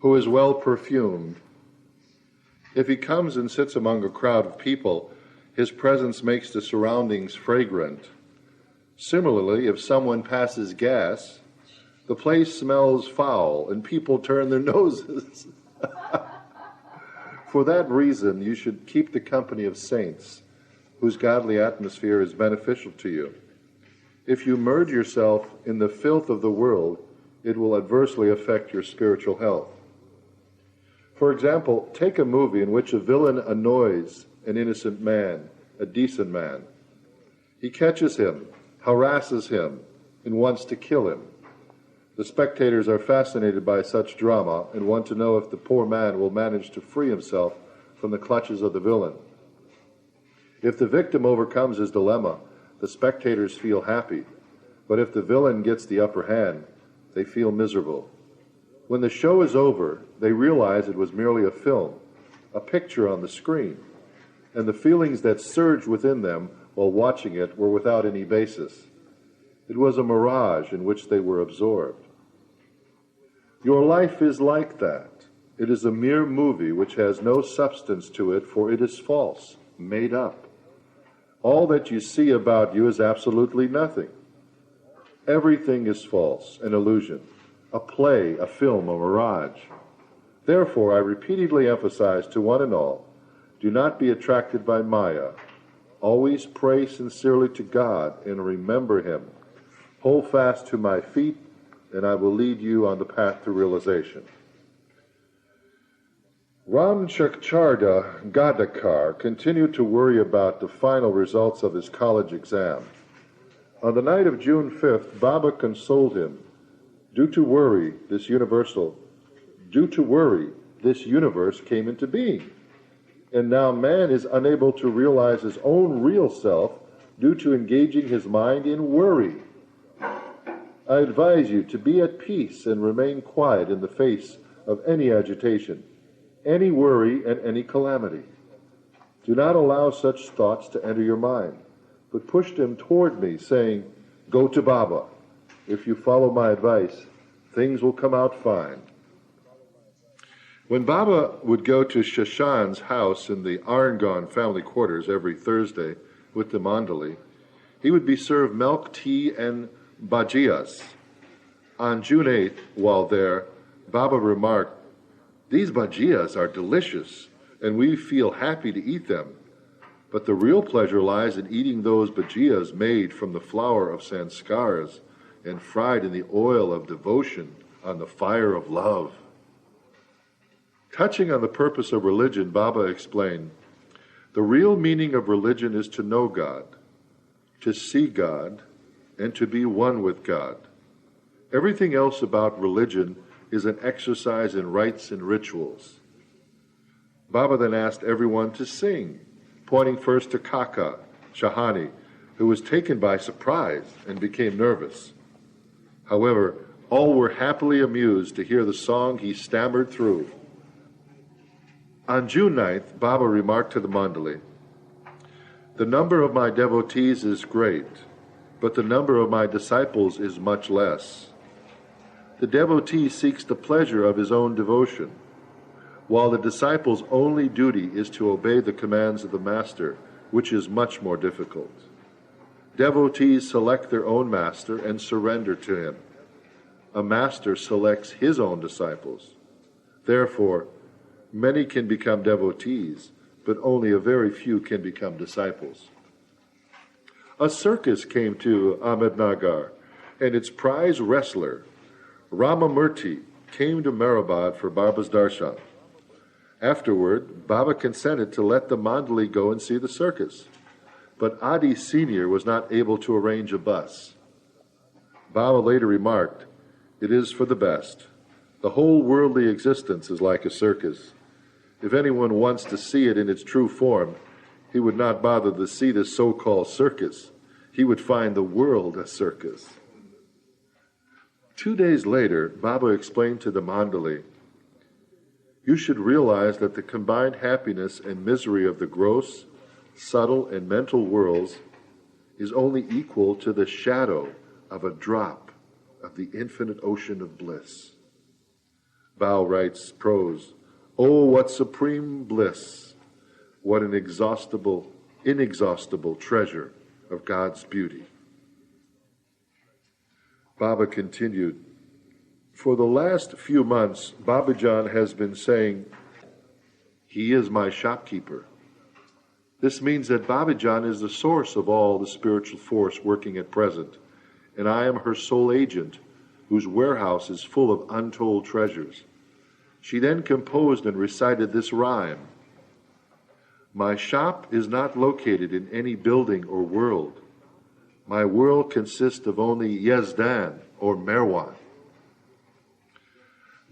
who is well perfumed. If he comes and sits among a crowd of people, his presence makes the surroundings fragrant. Similarly, if someone passes gas, the place smells foul and people turn their noses. For that reason, you should keep the company of saints, whose godly atmosphere is beneficial to you. If you merge yourself in the filth of the world, it will adversely affect your spiritual health. For example, take a movie in which a villain annoys an innocent man, a decent man. He catches him, harasses him, and wants to kill him. The spectators are fascinated by such drama and want to know if the poor man will manage to free himself from the clutches of the villain. If the victim overcomes his dilemma, the spectators feel happy, but if the villain gets the upper hand, they feel miserable. When the show is over, they realize it was merely a film, a picture on the screen, and the feelings that surged within them while watching it were without any basis. It was a mirage in which they were absorbed. Your life is like that. It is a mere movie which has no substance to it, for it is false, made up. All that you see about you is absolutely nothing. Everything is false, an illusion, a play, a film, a mirage. Therefore, I repeatedly emphasize to one and all, do not be attracted by Maya. Always pray sincerely to God and remember Him. Hold fast to my feet, and I will lead you on the path to realization. Ramchakcharda Gadakar continued to worry about the final results of his college exam. On the night of June 5th, Baba consoled him. Due to worry, this universe came into being. And now man is unable to realize his own real self due to engaging his mind in worry. I advise you to be at peace and remain quiet in the face of any agitation, any worry, and any calamity. Do not allow such thoughts to enter your mind, but push them toward me, saying, "Go to Baba. If you follow my advice, things will come out fine." When Baba would go to Shashan's house in the Arangan family quarters every Thursday with the mandali, he would be served milk, tea, and bhajiyas. On June 8th, while there, Baba remarked, "These bhajiyas are delicious, and we feel happy to eat them. But the real pleasure lies in eating those bhajiyas made from the flour of sanskars and fried in the oil of devotion on the fire of love." Touching on the purpose of religion, Baba explained, the real meaning of religion is to know God, to see God, and to be one with God. Everything else about religion is an exercise in rites and rituals. Baba then asked everyone to sing, pointing first to Kaka, Shahani, who was taken by surprise and became nervous. However, all were happily amused to hear the song he stammered through. On June 9th, Baba remarked to the mandali, "The number of my devotees is great, but the number of my disciples is much less. The devotee seeks the pleasure of his own devotion, while the disciple's only duty is to obey the commands of the master, which is much more difficult. Devotees select their own master and surrender to him. A master selects his own disciples. Therefore, many can become devotees, but only a very few can become disciples." A circus came to Ahmednagar, and its prize wrestler, Ramamurti, came to Mehrabad for Baba's darshan. Afterward, Baba consented to let the mandali go and see the circus, but Adi Sr. was not able to arrange a bus. Baba later remarked, "It is for the best. The whole worldly existence is like a circus. If anyone wants to see it in its true form, he would not bother to see the so-called circus. He would find the world a circus." 2 days later, Baba explained to the mandali, "You should realize that the combined happiness and misery of the gross, subtle, and mental worlds is only equal to the shadow of a drop of the infinite ocean of bliss. Bao writes prose, "Oh, what supreme bliss, what an inexhaustible treasure of God's beauty." Baba continued, "For the last few months, Babajan has been saying, 'He is my shopkeeper.' This means that Babajan is the source of all the spiritual force working at present, and I am her sole agent, whose warehouse is full of untold treasures." She then composed and recited this rhyme: "My shop is not located in any building or world. My world consists of only Yazdan or Merwan."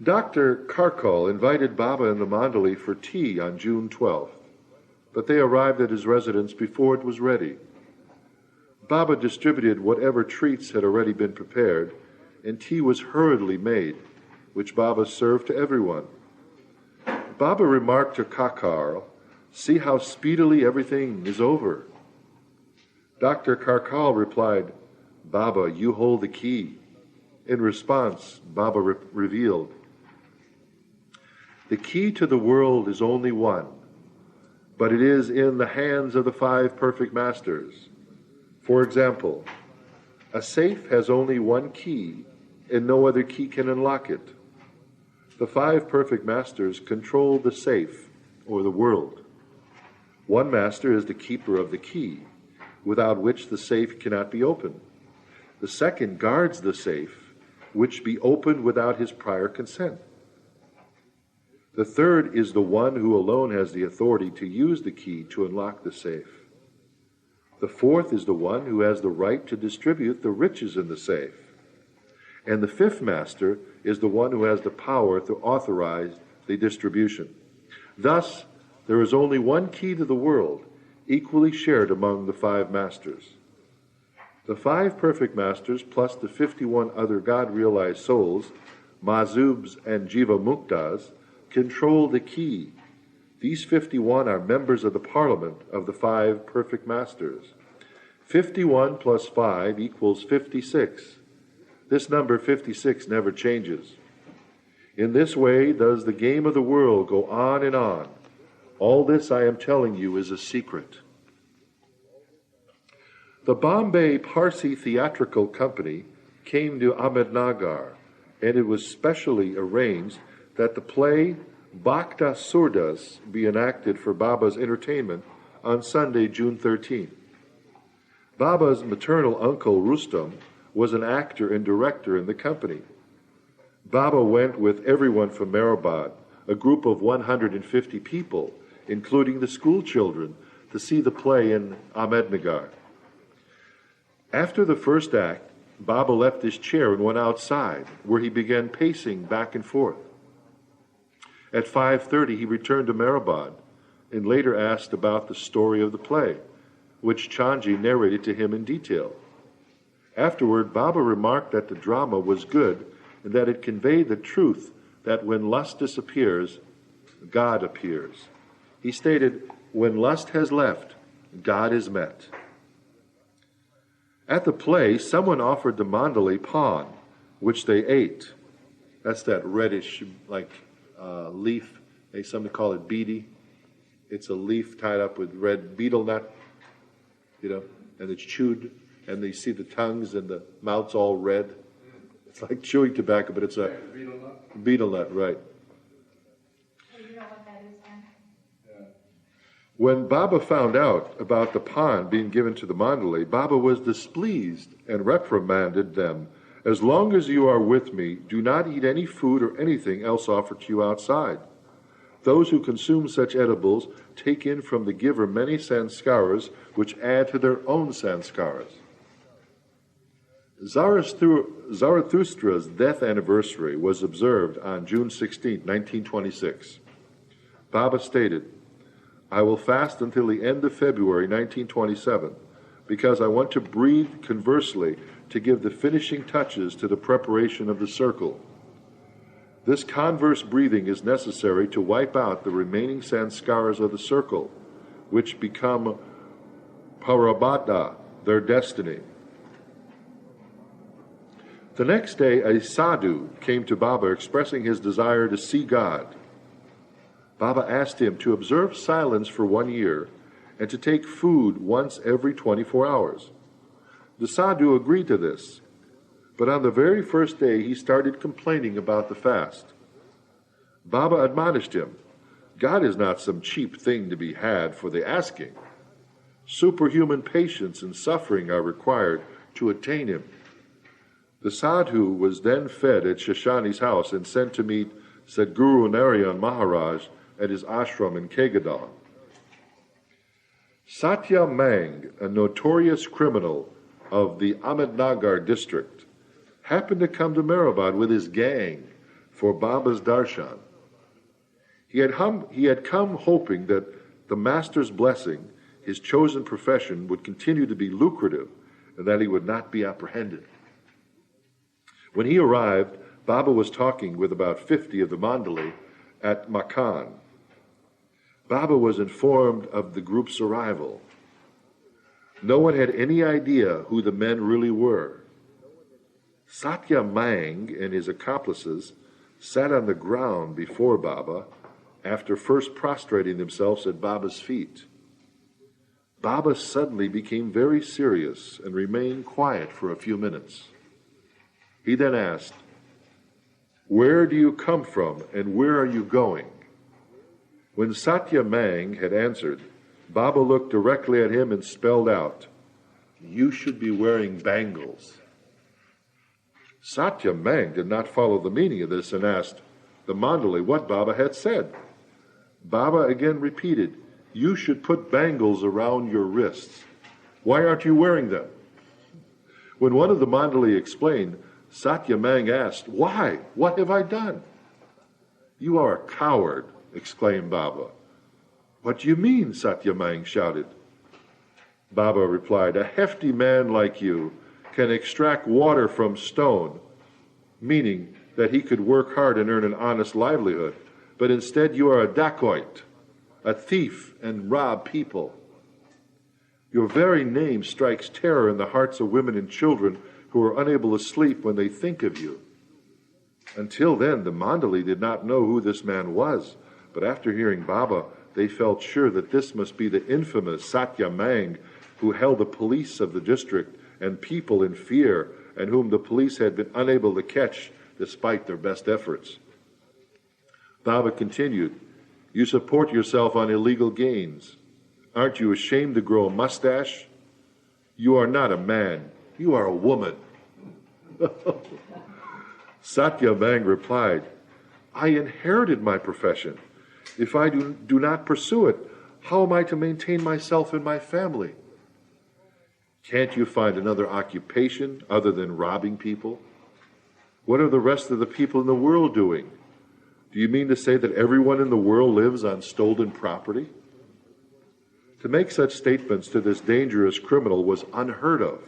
Dr. Karkal invited Baba and the mandali for tea on June 12th, but they arrived at his residence before it was ready. Baba distributed whatever treats had already been prepared, and tea was hurriedly made, which Baba served to everyone. Baba remarked to Karkal, "See how speedily everything is over." Dr. Karkal replied, "Baba, you hold the key." In response, Baba revealed, "The key to the world is only one, but it is in the hands of the 5 perfect masters. For example, a safe has only one key, and no other key can unlock it. The 5 perfect masters control the safe, or the world. One master is the keeper of the key, without which the safe cannot be opened. The second guards the safe, which be opened without his prior consent. The third is the one who alone has the authority to use the key to unlock the safe. The fourth is the one who has the right to distribute the riches in the safe. And the 5th master is the one who has the power to authorize the distribution. Thus, there is only one key to the world, equally shared among the 5 masters. The 5 perfect masters, plus the 51 other God-realized souls, Mazubs and Jiva Muktas, control the key. These 51 are members of the parliament of the 5 perfect masters. 51 plus 5 equals 56. This number 56 never changes. In this way does the game of the world go on and on. All this I am telling you is a secret." The Bombay Parsi Theatrical Company came to Ahmednagar, and it was specially arranged that the play Bhakta Surdas be enacted for Baba's entertainment on Sunday, June 13th. Baba's maternal uncle, Rustam, was an actor and director in the company. Baba went with everyone from Mehrabad, a group of 150 people, including the school children, to see the play in Ahmednagar. After the first act, Baba left his chair and went outside, where he began pacing back and forth. At 5:30, he returned to Mehrabad and later asked about the story of the play, which Chanji narrated to him in detail. Afterward, Baba remarked that the drama was good and that it conveyed the truth that when lust disappears, God appears. He stated, "When lust has left, God is met." At the play, someone offered the mandali pan, which they ate. That's that reddish, leaf. Some call it beedi. It's a leaf tied up with red betel nut, and it's chewed, and you see the tongues and the mouth's all red. It's like chewing tobacco, but it's a betel nut, right? You know what that is, then? Yeah. When Baba found out about the pan being given to the mandali, Baba was displeased and reprimanded them. "As long as you are with me, do not eat any food or anything else offered to you outside. Those who consume such edibles take in from the giver many sanskaras, which add to their own sanskaras." Zarathustra's death anniversary was observed on June 16, 1926. Baba stated, "I will fast until the end of February 1927 because I want to breathe conversely to give the finishing touches to the preparation of the circle. This converse breathing is necessary to wipe out the remaining sanskaras of the circle, which become parabhadha, their destiny." The next day, a sadhu came to Baba expressing his desire to see God. Baba asked him to observe silence for 1 year and to take food once every 24 hours. The sadhu agreed to this, but on the very first day he started complaining about the fast. Baba admonished him, God is not some cheap thing to be had for the asking. Superhuman patience and suffering are required to attain him. The sadhu was then fed at Shashani's house and sent to meet Sadguru Narayan Maharaj at his ashram in Kegadal. Satya Mang, a notorious criminal of the Ahmednagar district, happened to come to Mehrabad with his gang for Baba's darshan. He had come hoping that the master's blessing, his chosen profession, would continue to be lucrative and that he would not be apprehended. When he arrived, Baba was talking with about 50 of the mandali at Makan. Baba was informed of the group's arrival. No one had any idea who the men really were. Satya Mang and his accomplices sat on the ground before Baba after first prostrating themselves at Baba's feet. Baba suddenly became very serious and remained quiet for a few minutes. He then asked, "Where do you come from and where are you going?" When Satya Mang had answered, Baba looked directly at him and spelled out, "You should be wearing bangles." Satya Mang did not follow the meaning of this and asked the mandali what Baba had said. Baba again repeated, "You should put bangles around your wrists. Why aren't you wearing them?" When one of the mandali explained, Satya Mang asked, "Why? What have I done?" "You are a coward," exclaimed Baba. "What do you mean?" Satya Mang shouted. Baba replied, "A hefty man like you can extract water from stone," meaning that he could work hard and earn an honest livelihood, but instead you are a dacoit, a thief, and rob people. Your very name strikes terror in the hearts of women and children who are unable to sleep when they think of you. Until then, the mandali did not know who this man was, but after hearing Baba, they felt sure that this must be the infamous Satya Mang, who held the police of the district and people in fear, and whom the police had been unable to catch despite their best efforts. Baba continued, "You support yourself on illegal gains. Aren't you ashamed to grow a mustache? You are not a man, you are a woman." Satya Mang replied, "I inherited my profession. If I do not pursue it, how am I to maintain myself and my family?" "Can't you find another occupation other than robbing people? What are the rest of the people in the world doing? Do you mean to say that everyone in the world lives on stolen property?" To make such statements to this dangerous criminal was unheard of,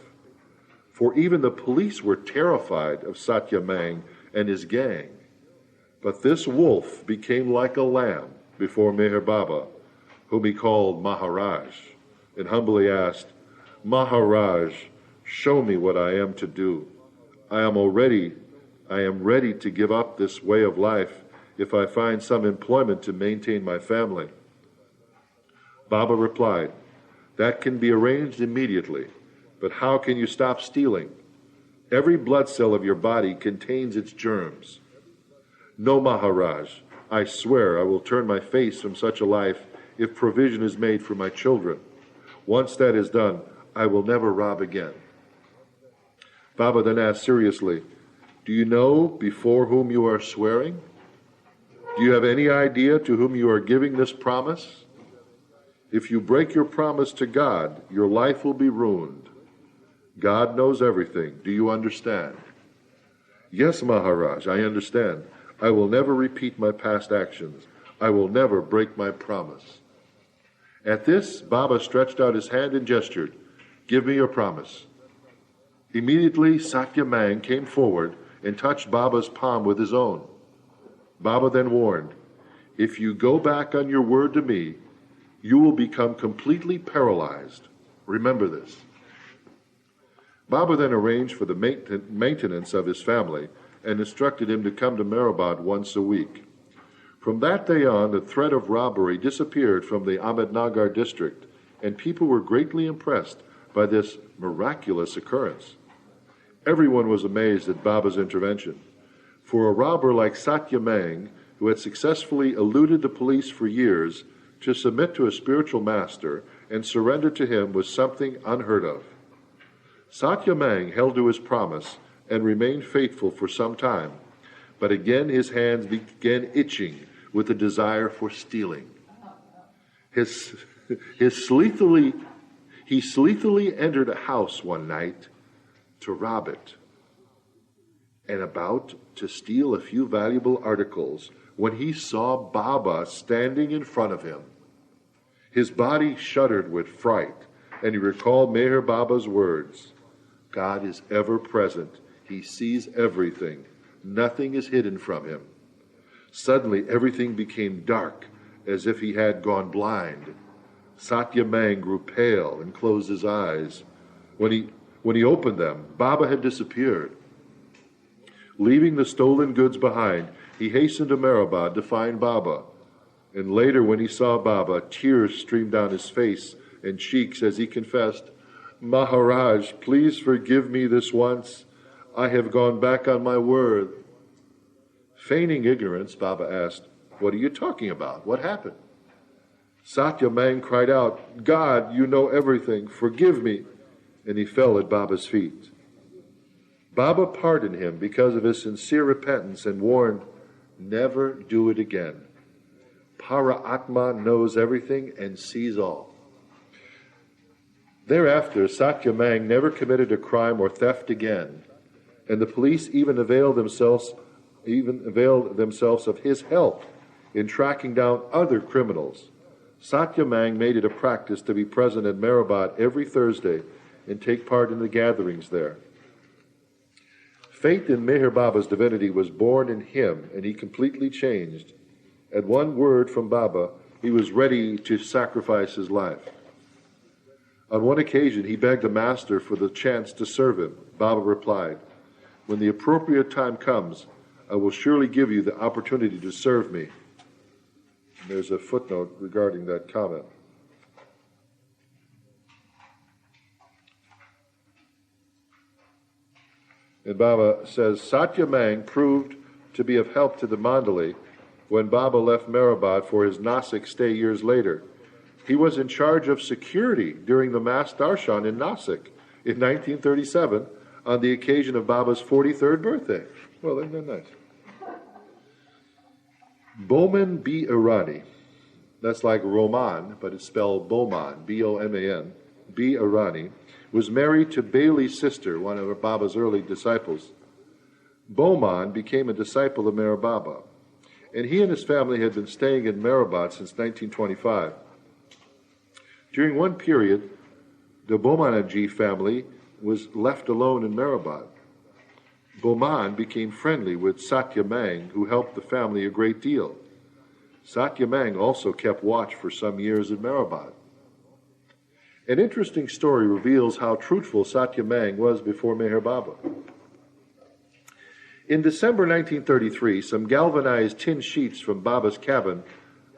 for even the police were terrified of Satya Mang and his gang. But this wolf became like a lamb before Meher Baba, whom he called Maharaj, and humbly asked, "Maharaj, show me what I am to do. I am ready to give up this way of life if I find some employment to maintain my family." Baba replied, "That can be arranged immediately, but how can you stop stealing? Every blood cell of your body contains its germs." "No, Maharaj, I swear I will turn my face from such a life if provision is made for my children. Once that is done, I will never rob again." Baba then asked seriously, "Do you know before whom you are swearing? Do you have any idea to whom you are giving this promise? If you break your promise to God, your life will be ruined. God knows everything. Do you understand?" "Yes, Maharaj, I understand. I will never repeat my past actions. I will never break my promise." At this, Baba stretched out his hand and gestured, "Give me your promise." Immediately, Satya Mang came forward and touched Baba's palm with his own. Baba then warned, "If you go back on your word to me, you will become completely paralyzed. Remember this." Baba then arranged for the maintenance of his family and instructed him to come to Mehrabad once a week. From that day on, the threat of robbery disappeared from the Ahmednagar district, and people were greatly impressed by this miraculous occurrence. Everyone was amazed at Baba's intervention. For a robber like Satya Mang, who had successfully eluded the police for years, to submit to a spiritual master and surrender to him was something unheard of. Satya Mang held to his promise and remained faithful for some time, but again his hands began itching with a desire for stealing. He sleathily entered a house one night to rob it, and about to steal a few valuable articles when he saw Baba standing in front of him. His body shuddered with fright, and he recalled Meher Baba's words, "God is ever present. He sees everything. Nothing is hidden from him." Suddenly everything became dark, as if he had gone blind. Satya Mang grew pale and closed his eyes. When he opened them, Baba had disappeared. Leaving the stolen goods behind, he hastened to Mehrabad to find Baba. And later, when he saw Baba, tears streamed down his face and cheeks as he confessed, "Maharaj, please forgive me this once. I have gone back on my word." Feigning ignorance, Baba asked, "What are you talking about? What happened?" Satya Mang cried out, "God, you know everything. Forgive me." And he fell at Baba's feet. Baba pardoned him because of his sincere repentance and warned, "Never do it again. Para Atma knows everything and sees all." Thereafter, Satya Mang never committed a crime or theft again, and the police even availed themselves of his help in tracking down other criminals. Satya Mang made it a practice to be present at Mehrabad every Thursday and take part in the gatherings there. Faith in Meher Baba's divinity was born in him, and he completely changed. At one word from Baba, he was ready to sacrifice his life. On one occasion, he begged the master for the chance to serve him. Baba replied, "When the appropriate time comes, I will surely give you the opportunity to serve me." And there's a footnote regarding that comment. And Baba says, Satya Mang proved to be of help to the mandali when Baba left Mehrabad for his Nasik stay years later. He was in charge of security during the mass darshan in Nasik in 1937 on the occasion of Baba's 43rd birthday. Well, isn't that nice? Boman B. Irani, that's like Roman, but it's spelled Boman, B-O-M-A-N, B. Irani, was married to Bailey's sister, one of Baba's early disciples. Boman became a disciple of Meher Baba, and he and his family had been staying in Mehrabad since 1925. During one period, the Bomanaji family was left alone in Mehrabad. Boman became friendly with Satya Mang, who helped the family a great deal. Satya Mang also kept watch for some years in Mehrabad. An interesting story reveals how truthful Satya Mang was before Meher Baba. In December 1933, some galvanized tin sheets from Baba's cabin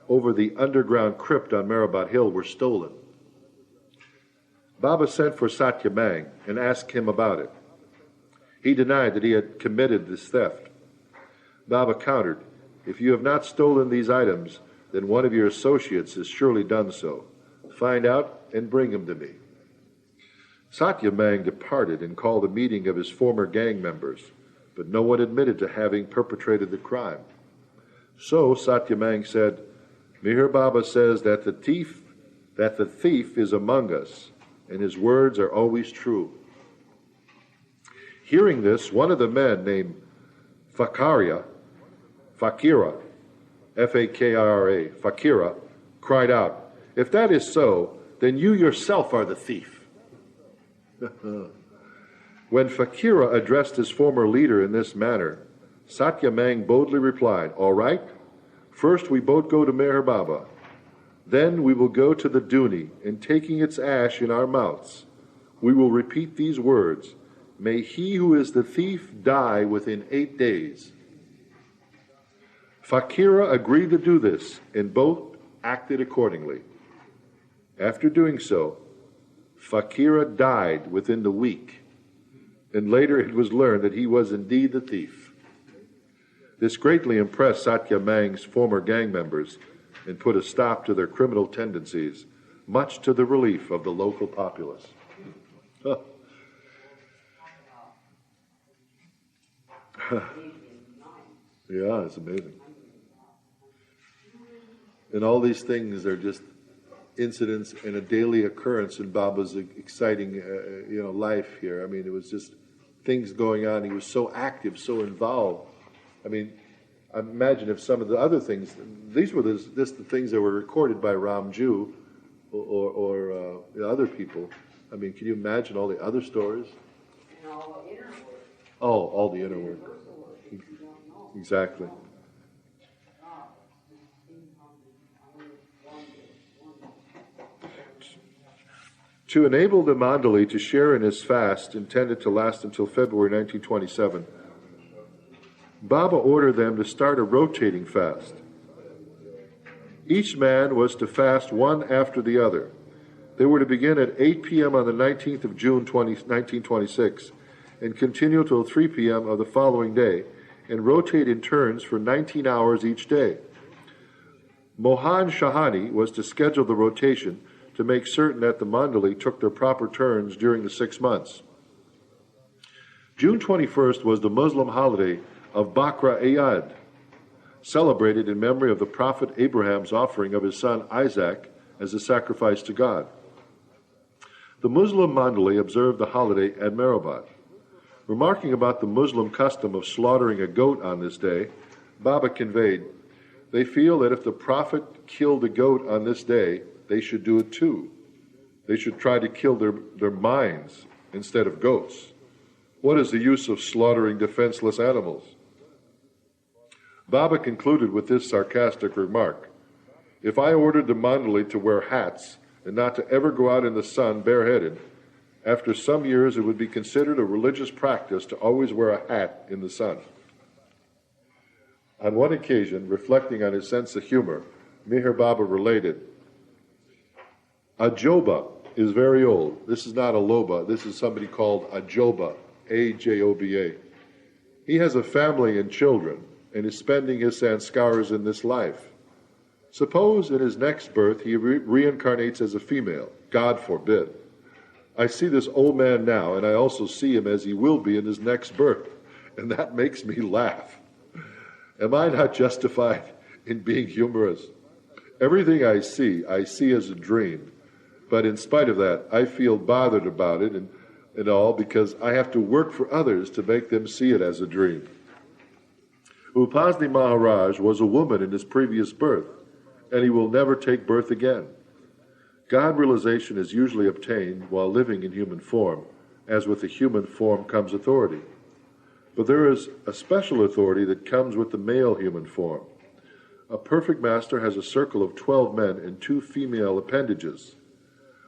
over the underground crypt on Mehrabad Hill were stolen. Baba sent for Satya Mang and asked him about it. He denied that he had committed this theft. Baba countered, "If you have not stolen these items, then one of your associates has surely done so. Find out and bring him to me." Satya Mang departed and called a meeting of his former gang members, but no one admitted to having perpetrated the crime. So Satya Mang said, "Meher Baba says that the thief is among us, and his words are always true." Hearing this, one of the men named Fakira, F-A-K-I-R-A, Fakira, cried out, "If that is so, then you yourself are the thief." When Fakira addressed his former leader in this manner, Satya Mang boldly replied, "All right, first we both go to Meher Baba. Then we will go to the Duni, and taking its ash in our mouths, we will repeat these words. May he who is the thief die within 8 days. Fakira agreed to do this, and both acted accordingly. After doing so, Fakira died within the week, and later it was learned that he was indeed the thief. This greatly impressed Satya Mang's former gang members and put a stop to their criminal tendencies, much to the relief of the local populace. Yeah, it's amazing. And all these things are just incidents and a daily occurrence in Baba's exciting, life here. I mean, it was just things going on. He was so active, so involved. I mean, I imagine if some of the other things, these were just the things that were recorded by Ramju or other people. I mean, can you imagine all the other stories? And all the inner work. Oh, all the inner work. Exactly. To enable the mandali to share in his fast, intended to last until February 1927, Baba ordered them to start a rotating fast. Each man was to fast one after the other. They were to begin at 8 p.m. on the 19th of June 1926 and continue till 3 p.m. of the following day and rotate in turns for 19 hours each day. Mohan Shahani was to schedule the rotation to make certain that the mandali took their proper turns during the 6 months. June 21st was the Muslim holiday of Bakra Eid, celebrated in memory of the Prophet Abraham's offering of his son Isaac as a sacrifice to God. The Muslim mandali observed the holiday at Mehrabad. Remarking about the Muslim custom of slaughtering a goat on this day, Baba conveyed, they feel that if the Prophet killed a goat on this day, they should do it too. They should try to kill their minds instead of goats. What is the use of slaughtering defenseless animals? Baba concluded with this sarcastic remark. If I ordered the mandali to wear hats and not to ever go out in the sun bareheaded, after some years it would be considered a religious practice to always wear a hat in the sun. On one occasion, reflecting on his sense of humor, Meher Baba related, Ajoba is very old. This is not a loba. This is somebody called Ajoba, A-J-O-B-A. He has a family and children and is spending his sanskars in this life. Suppose in his next birth he reincarnates as a female. God forbid. I see this old man now, and I also see him as he will be in his next birth, and that makes me laugh. Am I not justified in being humorous? Everything I see as a dream. But in spite of that, I feel bothered about it and all because I have to work for others to make them see it as a dream. Upasni Maharaj was a woman in his previous birth, and he will never take birth again. God realization is usually obtained while living in human form, as with the human form comes authority. But there is a special authority that comes with the male human form. A perfect master has a circle of 12 men and 2 female appendages.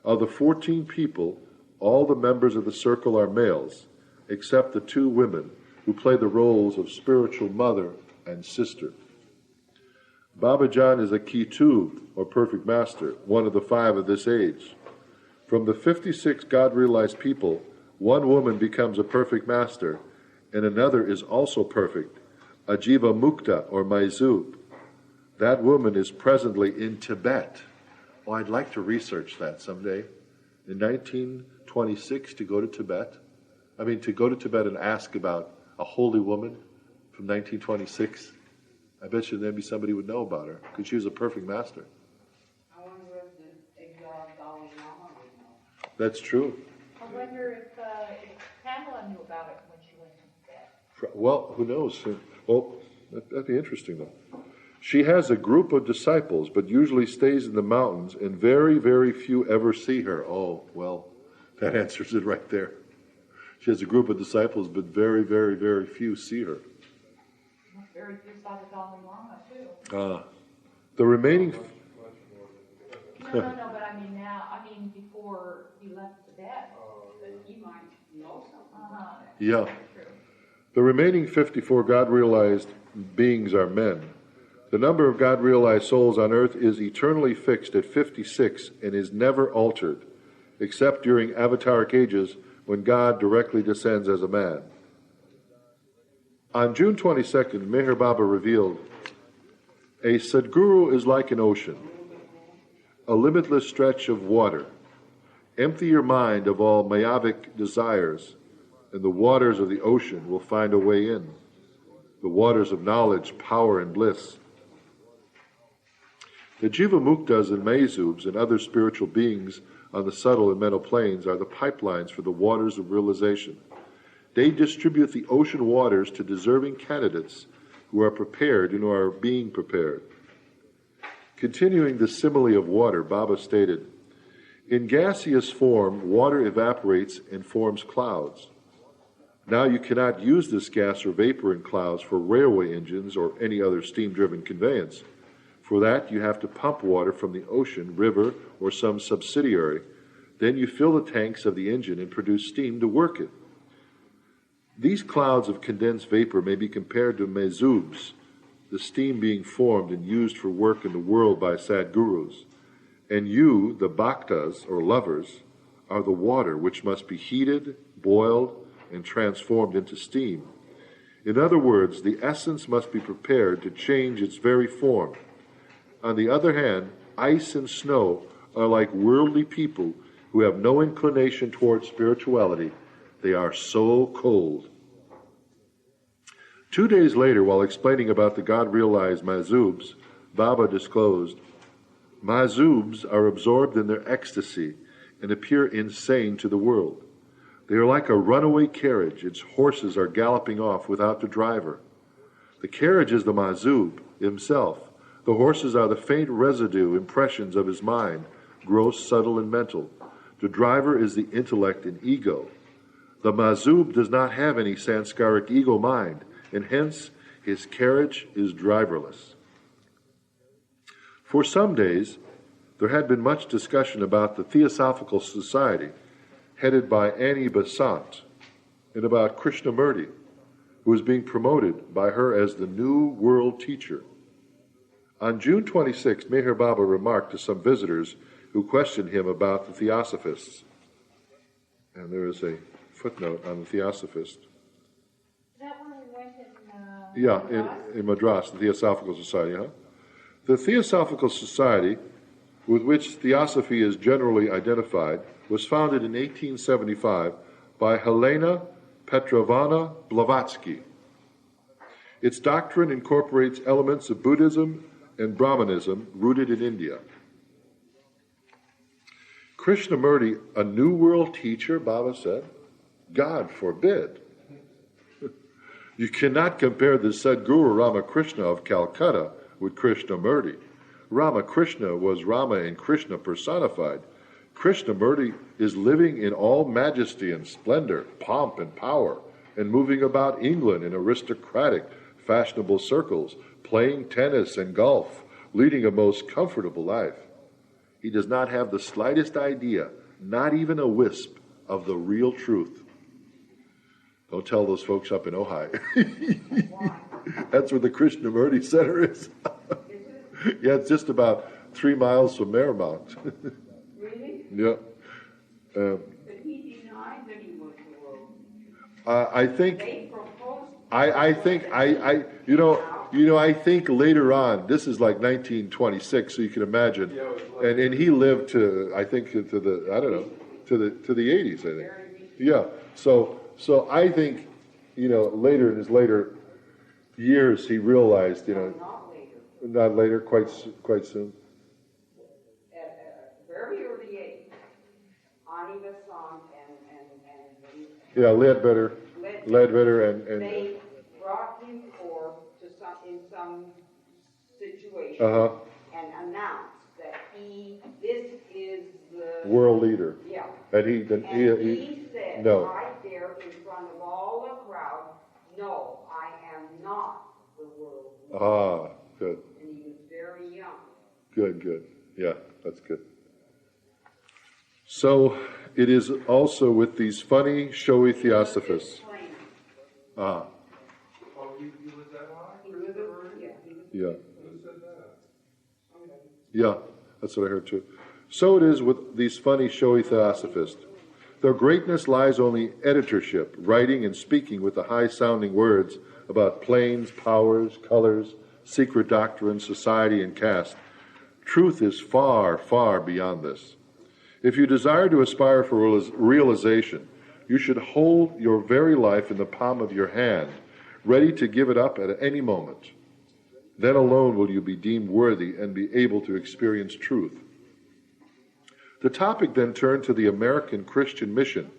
Of the 14 people, all the members of the circle are males, except the 2 women who play the roles of spiritual mother and sister. Babajan is a Kitu, or perfect master, one of the 5 of this age. From the 56 God-realized people, 1 woman becomes a perfect master, and another is also perfect, Ajiva Mukta, or Maizub. That woman is presently in Tibet. Oh, I'd like to research that someday. In 1926, to go to Tibet. To go to Tibet and ask about a holy woman from 1926. I bet you maybe somebody would know about her, because she was a perfect master. I wonder if the exiled Dalai Lama would know. That's true. I wonder if Pamela knew about it when she went to bed. Well, who knows? Well, that'd be interesting, though. She has a group of disciples, but usually stays in the mountains, and very, very few ever see her. Oh, well, that answers it right there. She has a group of disciples, but very, very, very few see her. Very few saw the Dalai Lama, too. The remaining... No, but before he left Tibet. Yeah. The remaining 54 God-realized beings are men. The number of God-realized souls on earth is eternally fixed at 56 and is never altered, except during avataric ages when God directly descends as a man. On June 22nd, Meher Baba revealed, a Sadguru is like an ocean, a limitless stretch of water. Empty your mind of all mayavic desires, and the waters of the ocean will find a way in. The waters of knowledge, power, and bliss. The Jiva Muktas and Mayzubs and other spiritual beings on the subtle and mental planes are the pipelines for the waters of realization. They distribute the ocean waters to deserving candidates who are prepared and who are being prepared. Continuing the simile of water, Baba stated, in gaseous form, water evaporates and forms clouds. Now you cannot use this gas or vapor in clouds for railway engines or any other steam-driven conveyance. For that, you have to pump water from the ocean, river, or some subsidiary. Then you fill the tanks of the engine and produce steam to work it. These clouds of condensed vapor may be compared to mezubs, the steam being formed and used for work in the world by Sadgurus. And you, the bhaktas, or lovers, are the water which must be heated, boiled, and transformed into steam. In other words, the essence must be prepared to change its very form. On the other hand, ice and snow are like worldly people who have no inclination towards spirituality. They are so cold. 2 days later, while explaining about the God-realized Mazubs, Baba disclosed, Mazubs are absorbed in their ecstasy and appear insane to the world. They are like a runaway carriage. Its horses are galloping off without the driver. The carriage is the Mazub himself. The horses are the faint residue impressions of his mind, gross, subtle, and mental. The driver is the intellect and ego. The Mazub does not have any sanskaric ego mind, and hence his carriage is driverless. For some days, there had been much discussion about the Theosophical Society, headed by Annie Besant, and about Krishnamurti, who was being promoted by her as the new world teacher. On June 26, Meher Baba remarked to some visitors who questioned him about the Theosophists. And there is a footnote on the Theosophists. Is that when we went In Madras, the Theosophical Society, huh? The Theosophical Society, with which Theosophy is generally identified, was founded in 1875 by Helena Petrovna Blavatsky. Its doctrine incorporates elements of Buddhism and Brahmanism rooted in India. Krishnamurti, a new world teacher, Baba said, God forbid. You cannot compare the Sadguru Ramakrishna of Calcutta with Krishnamurti. Ramakrishna was Rama and Krishna personified. Krishnamurti is living in all majesty and splendor, pomp and power, and moving about England in aristocratic, fashionable circles, playing tennis and golf, leading a most comfortable life. He does not have the slightest idea, not even a wisp, of the real truth. Don't tell those folks up in Ojai. That's where the Krishnamurti Center is. Yeah, it's just about 3 miles from Marymount. Really? Yeah. But he denied that he was the world. I think. They proposed. I think later on, this is like 1926, so you can imagine, and he lived to, I think, to the 80s, I think. Yeah. So I think, later in his later years, he realized, not later, quite soon. At a very early age, Ani Vasant and Ledbetter and they brought him forth in some situation and announced that this is the world leader. Yeah. And he said no. right there in front of all the crowd, no, I am not the world leader. Good. And he was very young. Good. Yeah, that's good. So it is also with these funny, showy theosophists. Ah, Oh, he was that high? He was, yeah, he was. yeah. Who said that? Yeah, that's what I heard too. So it is with these funny, showy theosophists. Their greatness lies only editorship, writing and speaking with the high-sounding words about planes, powers, colors, secret doctrines, society, and caste. Truth is far, far beyond this. If you desire to aspire for realization, you should hold your very life in the palm of your hand, ready to give it up at any moment. Then alone will you be deemed worthy and be able to experience truth. The topic then turned to the American Christian Mission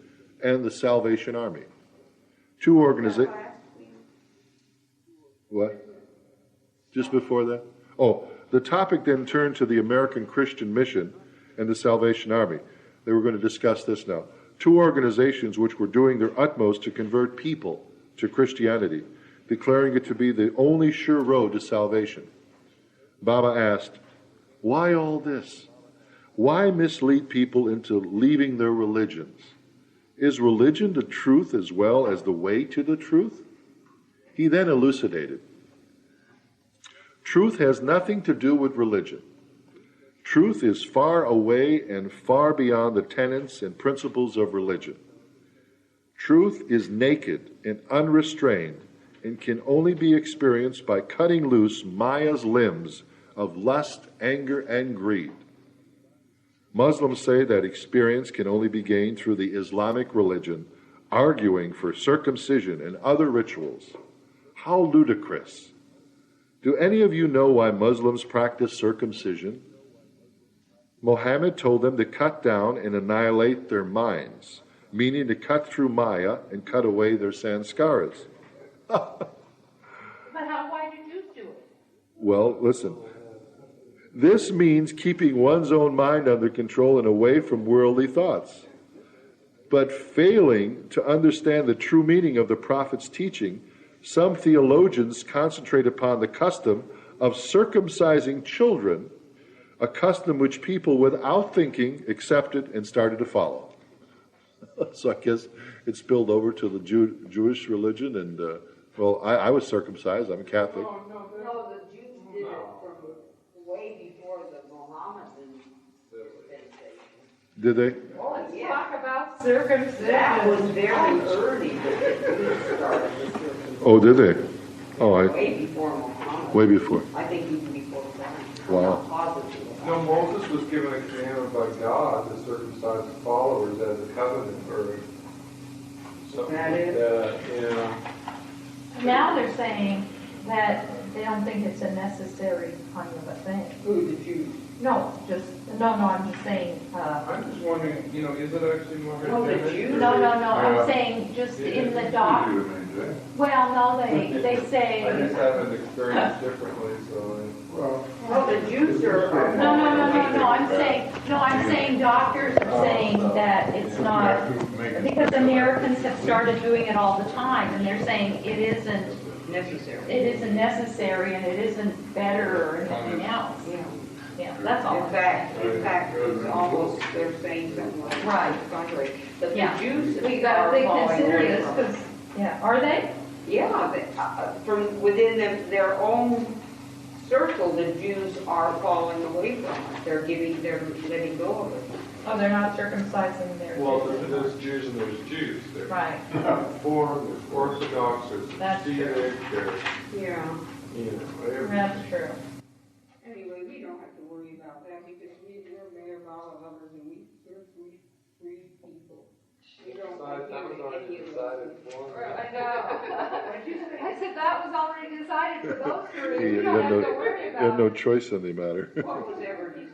and the Salvation Army. Two organizations. What? Just before that? Oh, the topic then turned to the American Christian Mission and the Salvation Army. They were going to discuss this now. Two organizations which were doing their utmost to convert people to Christianity, declaring it to be the only sure road to salvation. Baba asked, why all this? Why mislead people into leaving their religions? Is religion the truth as well as the way to the truth? He then elucidated. Truth has nothing to do with religion. Truth is far away and far beyond the tenets and principles of religion. Truth is naked and unrestrained and can only be experienced by cutting loose Maya's limbs of lust, anger, and greed. Muslims say that experience can only be gained through the Islamic religion, arguing for circumcision and other rituals. How ludicrous! Do any of you know why Muslims practice circumcision? Mohammed told them to cut down and annihilate their minds, meaning to cut through Maya and cut away their sanskaras. But why do Jews do it? Well, listen. This means keeping one's own mind under control and away from worldly thoughts. But failing to understand the true meaning of the Prophet's teaching, some theologians concentrate upon the custom of circumcising children, a custom which people without thinking accepted and started to follow. So I guess it spilled over to the Jewish religion, and I was circumcised. I'm a Catholic. No, the Jews did it from way before the Mohammedans dispensation. Did they? Oh, Let's yeah. talk about circumcision. That was very early that the Jews started the circumcision. Oh, did they? Oh, Way before Muhammad. way before. I think even before that. Wow. I'm not positive. No, Moses was given a commandment by God to circumcise his followers as a covenant or something That like is- that. Yeah. Now they're saying that they don't think it's a necessary kind of a thing. Who, the Jews? No, I'm just saying, I'm just wondering, is it actually more Well, the hygienic? Jews- I'm saying just in the doc. Well, no, they I just say, haven't experienced differently, so. Well, the Jews are. no, I'm saying doctors are saying that it's not, because Americans have started doing it all the time, and they're saying it isn't necessary and it isn't better or anything else. Yeah. Yeah, that's all. In fact, it's almost, they're saying something like. Right. Contrary. But the Yeah, Jews we got are to falling consider away this, from because, yeah, are they? Yeah, from within their own circle, the Jews are falling away from it. They're letting go of it. Oh, they're not circumcising their. Well, there's Jews and there's Jews. There's Right. Reformed, there's Orthodox, there's That's true. Hasidic, there's, Yeah. whatever. That's true. Anyway, we don't have to worry about that because we're Mayor Bala lovers and we're free people. We don't That was already decided for. I know. I said that was already decided for those three. You You don't have to worry had no about it. choice in the matter. What was ever decided?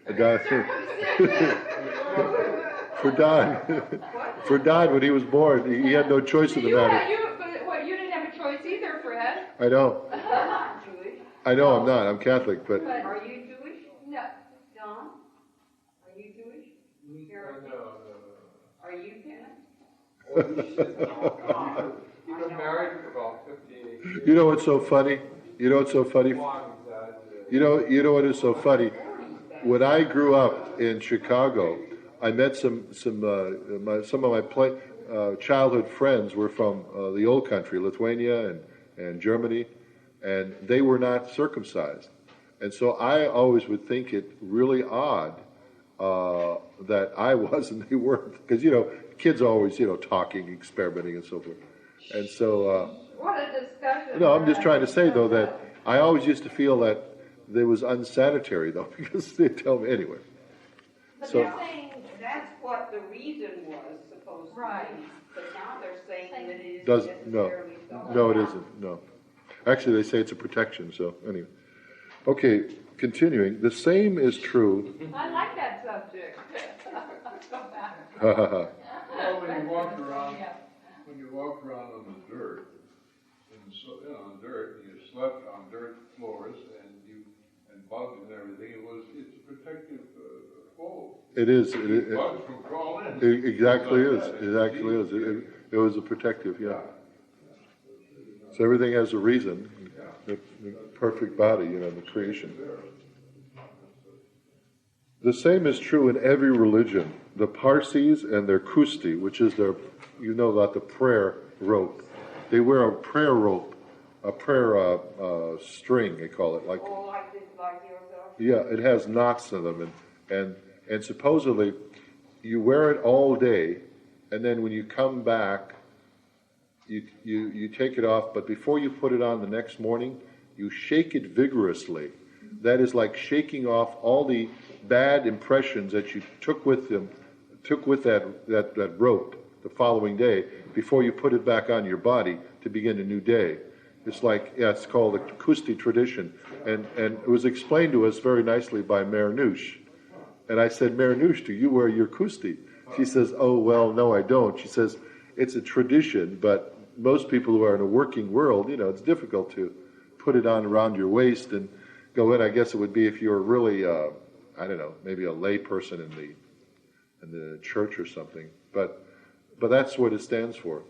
A guy for Don when he was born, he had no choice in the matter. You didn't have a choice either, Fred. I know. You're not Jewish. I know I'm not. I'm Catholic, but Are you Jewish? No. Don? Are you Jewish? No. Are you Kenneth? You've been married for about 58 years. you know what's so funny? You know what's so funny? You know what is so funny? When I grew up in Chicago, I met some of my childhood friends were from the old country, Lithuania and Germany, and they were not circumcised. And so I always would think it really odd that I was and they weren't. Because, kids are always, talking, experimenting, and so forth. And so... What a discussion. No, I'm just trying to say, though, that I always used to feel that it was unsanitary, though, because they tell me anyway. But So, they're saying That's what the reason was supposed to Right. be. But now they're saying that it isn't no, necessarily so. no, it isn't, no. Actually, they say it's a protection, so anyway. Okay, continuing. The same is true. I like that subject. Well, when you walk around on the dirt, on dirt, you slept on dirt floors and bugs and everything. It's a protective fold. It is. Bugs from crawling in. It exactly is. It actually is. It was a protective, yeah. So everything has a reason. The perfect body, the creation. The same is true in every religion. The Parsis and their kusti, which is their, about the prayer rope. They wear a prayer rope, a prayer string, they call it. Like yourself? Yeah, it has knots in them, and supposedly you wear it all day, and then when you come back, you take it off, but before you put it on the next morning, you shake it vigorously. That is like shaking off all the bad impressions that you took with that rope the following day before you put it back on your body to begin a new day. It's like, it's called the Kusti tradition. And it was explained to us very nicely by Marinush. And I said, Marinush, do you wear your Kusti? She says, oh, well, no, I don't. She says, it's a tradition, but most people who are in a working world, it's difficult to put it on around your waist and go in. I guess it would be if you're really, maybe a lay person in the church or something. But that's what it stands for.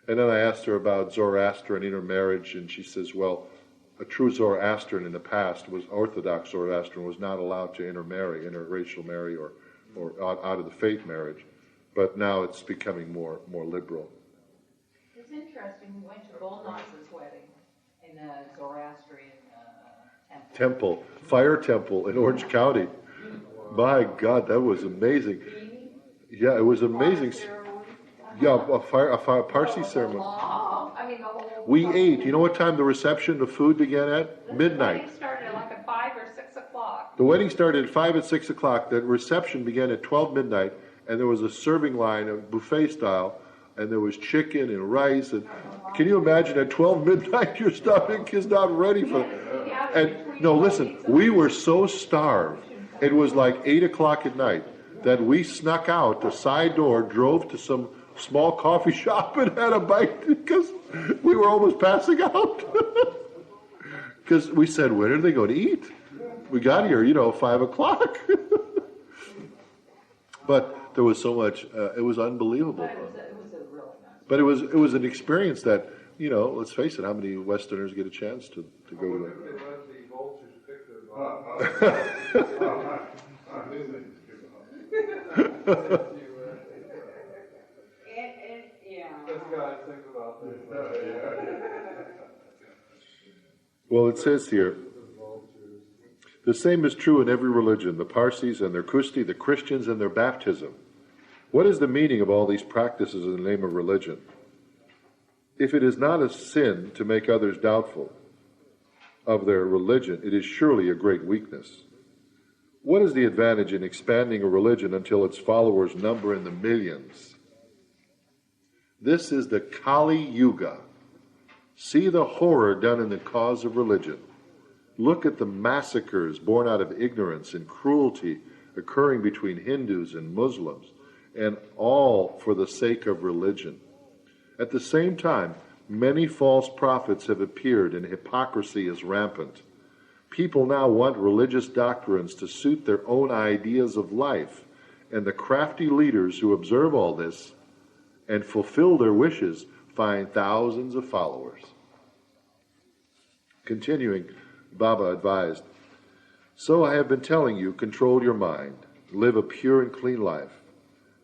And then I asked her about Zoroastrian intermarriage, and she says, well, a true Zoroastrian in the past was Orthodox Zoroastrian was not allowed to intermarry, interracial marry, or out of the faith marriage. But now it's becoming more liberal. It's interesting. We went to Bolnoss's wedding in a Zoroastrian temple. Fire temple in Orange County. My God, that was amazing. Yeah, it was amazing. Yeah, a Parsi ceremony. The whole. We ate. You know what time the reception, the food began at? Midnight. The wedding started like at 5 or 6 o'clock. The wedding started at 5 and 6 o'clock. The reception began at 12 midnight, and there was a serving line, a buffet style, and there was chicken and rice. And can you imagine at 12 midnight your stomach is not ready for it? And no, listen, we were so starved. It was like 8 o'clock at night that we snuck out the side door, drove to some small coffee shop and had a bite because we were almost passing out. Because we said, when are they going to eat? We got here, 5 o'clock. But there was so much, it was unbelievable. It was a really nice. But it was an experience that, let's face it, how many Westerners get a chance to go to it? They let the vultures pick their That's guys think about this. Well, it says here, the same is true in every religion, the Parsis and their kusti, the Christians and their baptism. What is the meaning of all these practices in the name of religion? If it is not a sin to make others doubtful of their religion, it is surely a great weakness. What is the advantage in expanding a religion until its followers number in the millions? This is the Kali Yuga. See the horror done in the cause of religion. Look at the massacres born out of ignorance and cruelty occurring between Hindus and Muslims, and all for the sake of religion. At the same time, many false prophets have appeared and hypocrisy is rampant. People now want religious doctrines to suit their own ideas of life, and the crafty leaders who observe all this and fulfill their wishes find thousands of followers. Continuing, Baba advised, so I have been telling you, control your mind, live a pure and clean life,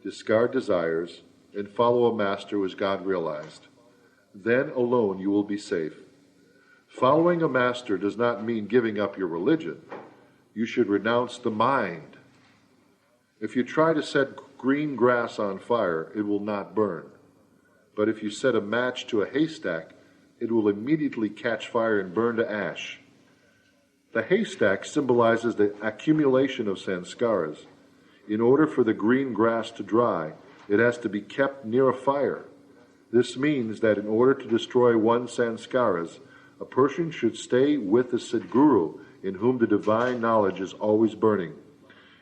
discard desires, and follow a master who is God realized. Then alone you will be safe. Following a master does not mean giving up your religion. You should renounce the mind. If you try to set green grass on fire, it will not burn. But if you set a match to a haystack, it will immediately catch fire and burn to ash. The haystack symbolizes the accumulation of sanskaras. In order for the green grass to dry, it has to be kept near a fire. This means that in order to destroy one's sanskaras, a person should stay with the Sadguru, in whom the divine knowledge is always burning.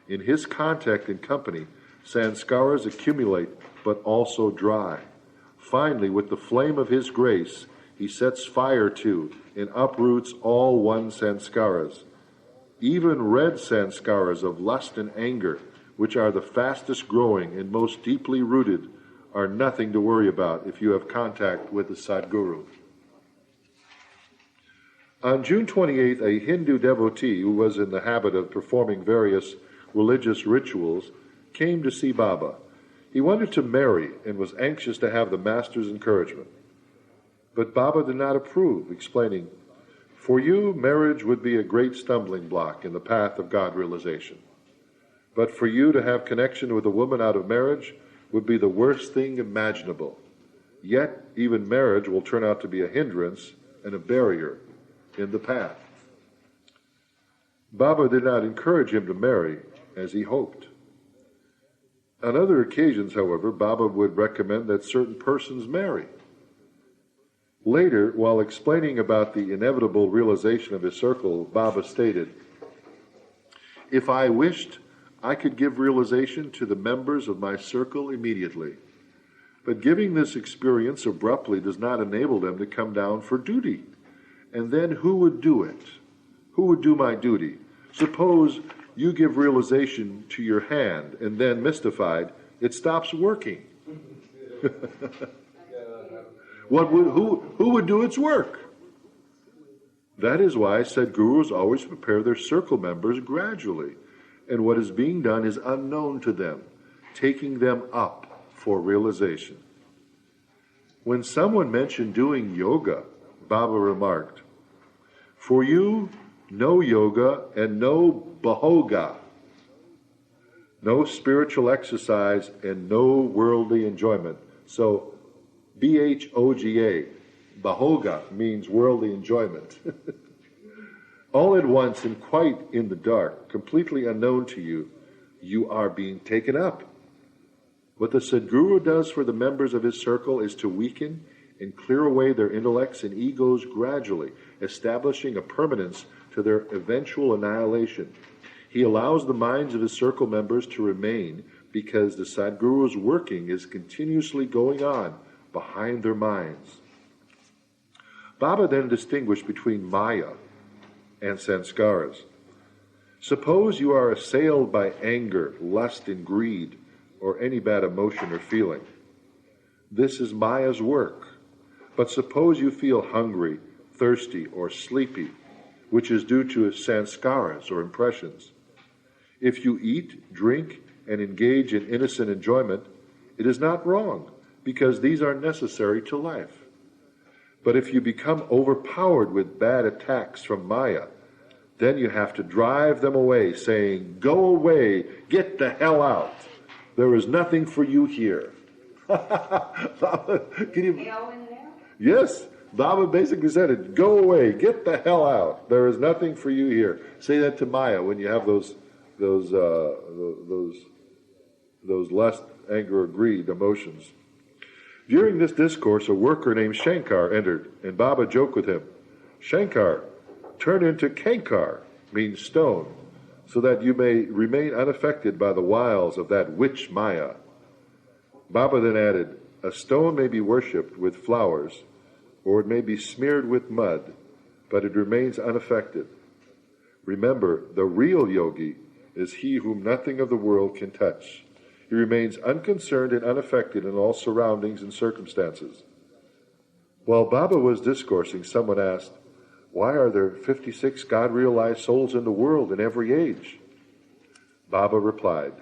In his contact and company, sanskaras accumulate but also dry. Finally, with the flame of his grace, he sets fire to and uproots all one's sanskaras. Even red sanskaras of lust and anger, which are the fastest growing and most deeply rooted, are nothing to worry about if you have contact with the Sadguru. On June 28th, a Hindu devotee who was in the habit of performing various religious rituals came to see Baba. He wanted to marry and was anxious to have the master's encouragement. But Baba did not approve, explaining, "For you, marriage would be a great stumbling block in the path of God realization. But for you to have connection with a woman out of marriage would be the worst thing imaginable. Yet, even marriage will turn out to be a hindrance and a barrier in the path." Baba did not encourage him to marry as he hoped. On other occasions, however, Baba would recommend that certain persons marry. Later, while explaining about the inevitable realization of his circle, Baba stated, "If I wished, I could give realization to the members of my circle immediately. But giving this experience abruptly does not enable them to come down for duty. And then who would do it? Who would do my duty? Suppose you give realization to your hand, and then, mystified, it stops working. Who would do its work?" That is why Sadgurus always prepare their circle members gradually, and what is being done is unknown to them, taking them up for realization. When someone mentioned doing yoga, Baba remarked, "For you, no yoga and no bhoga, no spiritual exercise and no worldly enjoyment." So, BHOGA, bhoga means worldly enjoyment. All at once and quite in the dark, completely unknown to you, you are being taken up. What the Sadguru does for the members of his circle is to weaken and clear away their intellects and egos gradually, establishing a permanence to their eventual annihilation. He allows the minds of his circle members to remain because the Sadguru's working is continuously going on behind their minds. Baba then distinguished between Maya and sanskaras. Suppose you are assailed by anger, lust, and greed, or any bad emotion or feeling. This is Maya's work. But suppose you feel hungry, thirsty, or sleepy, which is due to sanskaras or impressions. If you eat, drink, and engage in innocent enjoyment, it is not wrong, because these are necessary to life. But if you become overpowered with bad attacks from Maya, then you have to drive them away, saying, "Go away, get the hell out. There is nothing for you here." Can you? Hell in there? Yes, Baba basically said it. Go away, get the hell out. There is nothing for you here. Say that to Maya when you have those lust, anger, or greed emotions. During this discourse, a worker named Shankar entered, and Baba joked with him, "Shankar, turn into Kankar," means stone, so that you may remain unaffected by the wiles of that witch Maya. Baba then added, "A stone may be worshipped with flowers, or it may be smeared with mud, but it remains unaffected. Remember, the real yogi is he whom nothing of the world can touch. He remains unconcerned and unaffected in all surroundings and circumstances." While Baba was discoursing, someone asked, "Why are there 56 God-realized souls in the world in every age?" Baba replied,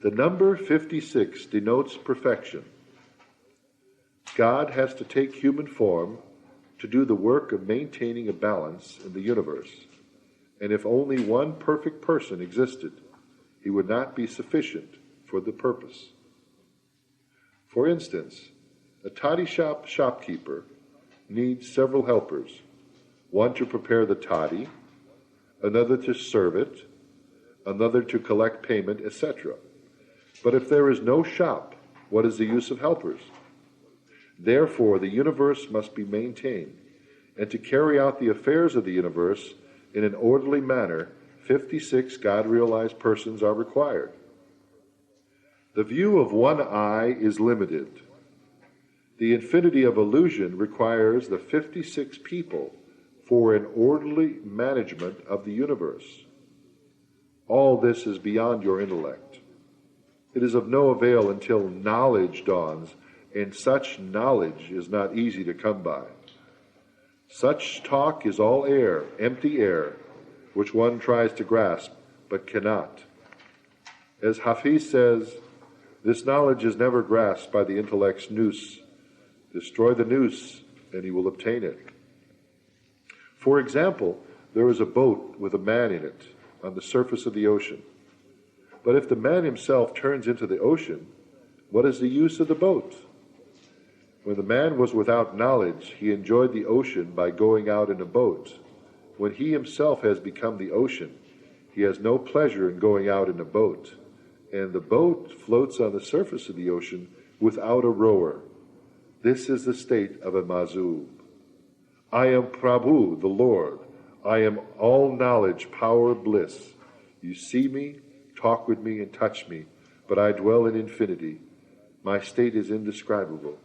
The number 56 denotes perfection. God has to take human form to do the work of maintaining a balance in the universe. And if only one perfect person existed, he would not be sufficient for the purpose. For instance, a toddy shopkeeper needs several helpers, one to prepare the toddy, another to serve it, another to collect payment, etc. But if there is no shop, what is the use of helpers? Therefore, the universe must be maintained, and to carry out the affairs of the universe in an orderly manner, 56 God-realized persons are required. The view of one eye is limited. The infinity of illusion requires the 56 people for an orderly management of the universe. All this is beyond your intellect. It is of no avail until knowledge dawns, and such knowledge is not easy to come by. Such talk is all air, empty air, which one tries to grasp, but cannot. As Hafiz says, this knowledge is never grasped by the intellect's noose. Destroy the noose, and you will obtain it. For example, there is a boat with a man in it on the surface of the ocean. But if the man himself turns into the ocean, what is the use of the boat? When the man was without knowledge, he enjoyed the ocean by going out in a boat. When he himself has become the ocean, he has no pleasure in going out in a boat, and the boat floats on the surface of the ocean without a rower. This is the state of a mazub. I am Prabhu, the Lord. I am all knowledge, power, bliss. You see me, talk with me, and touch me, but I dwell in infinity. My state is indescribable.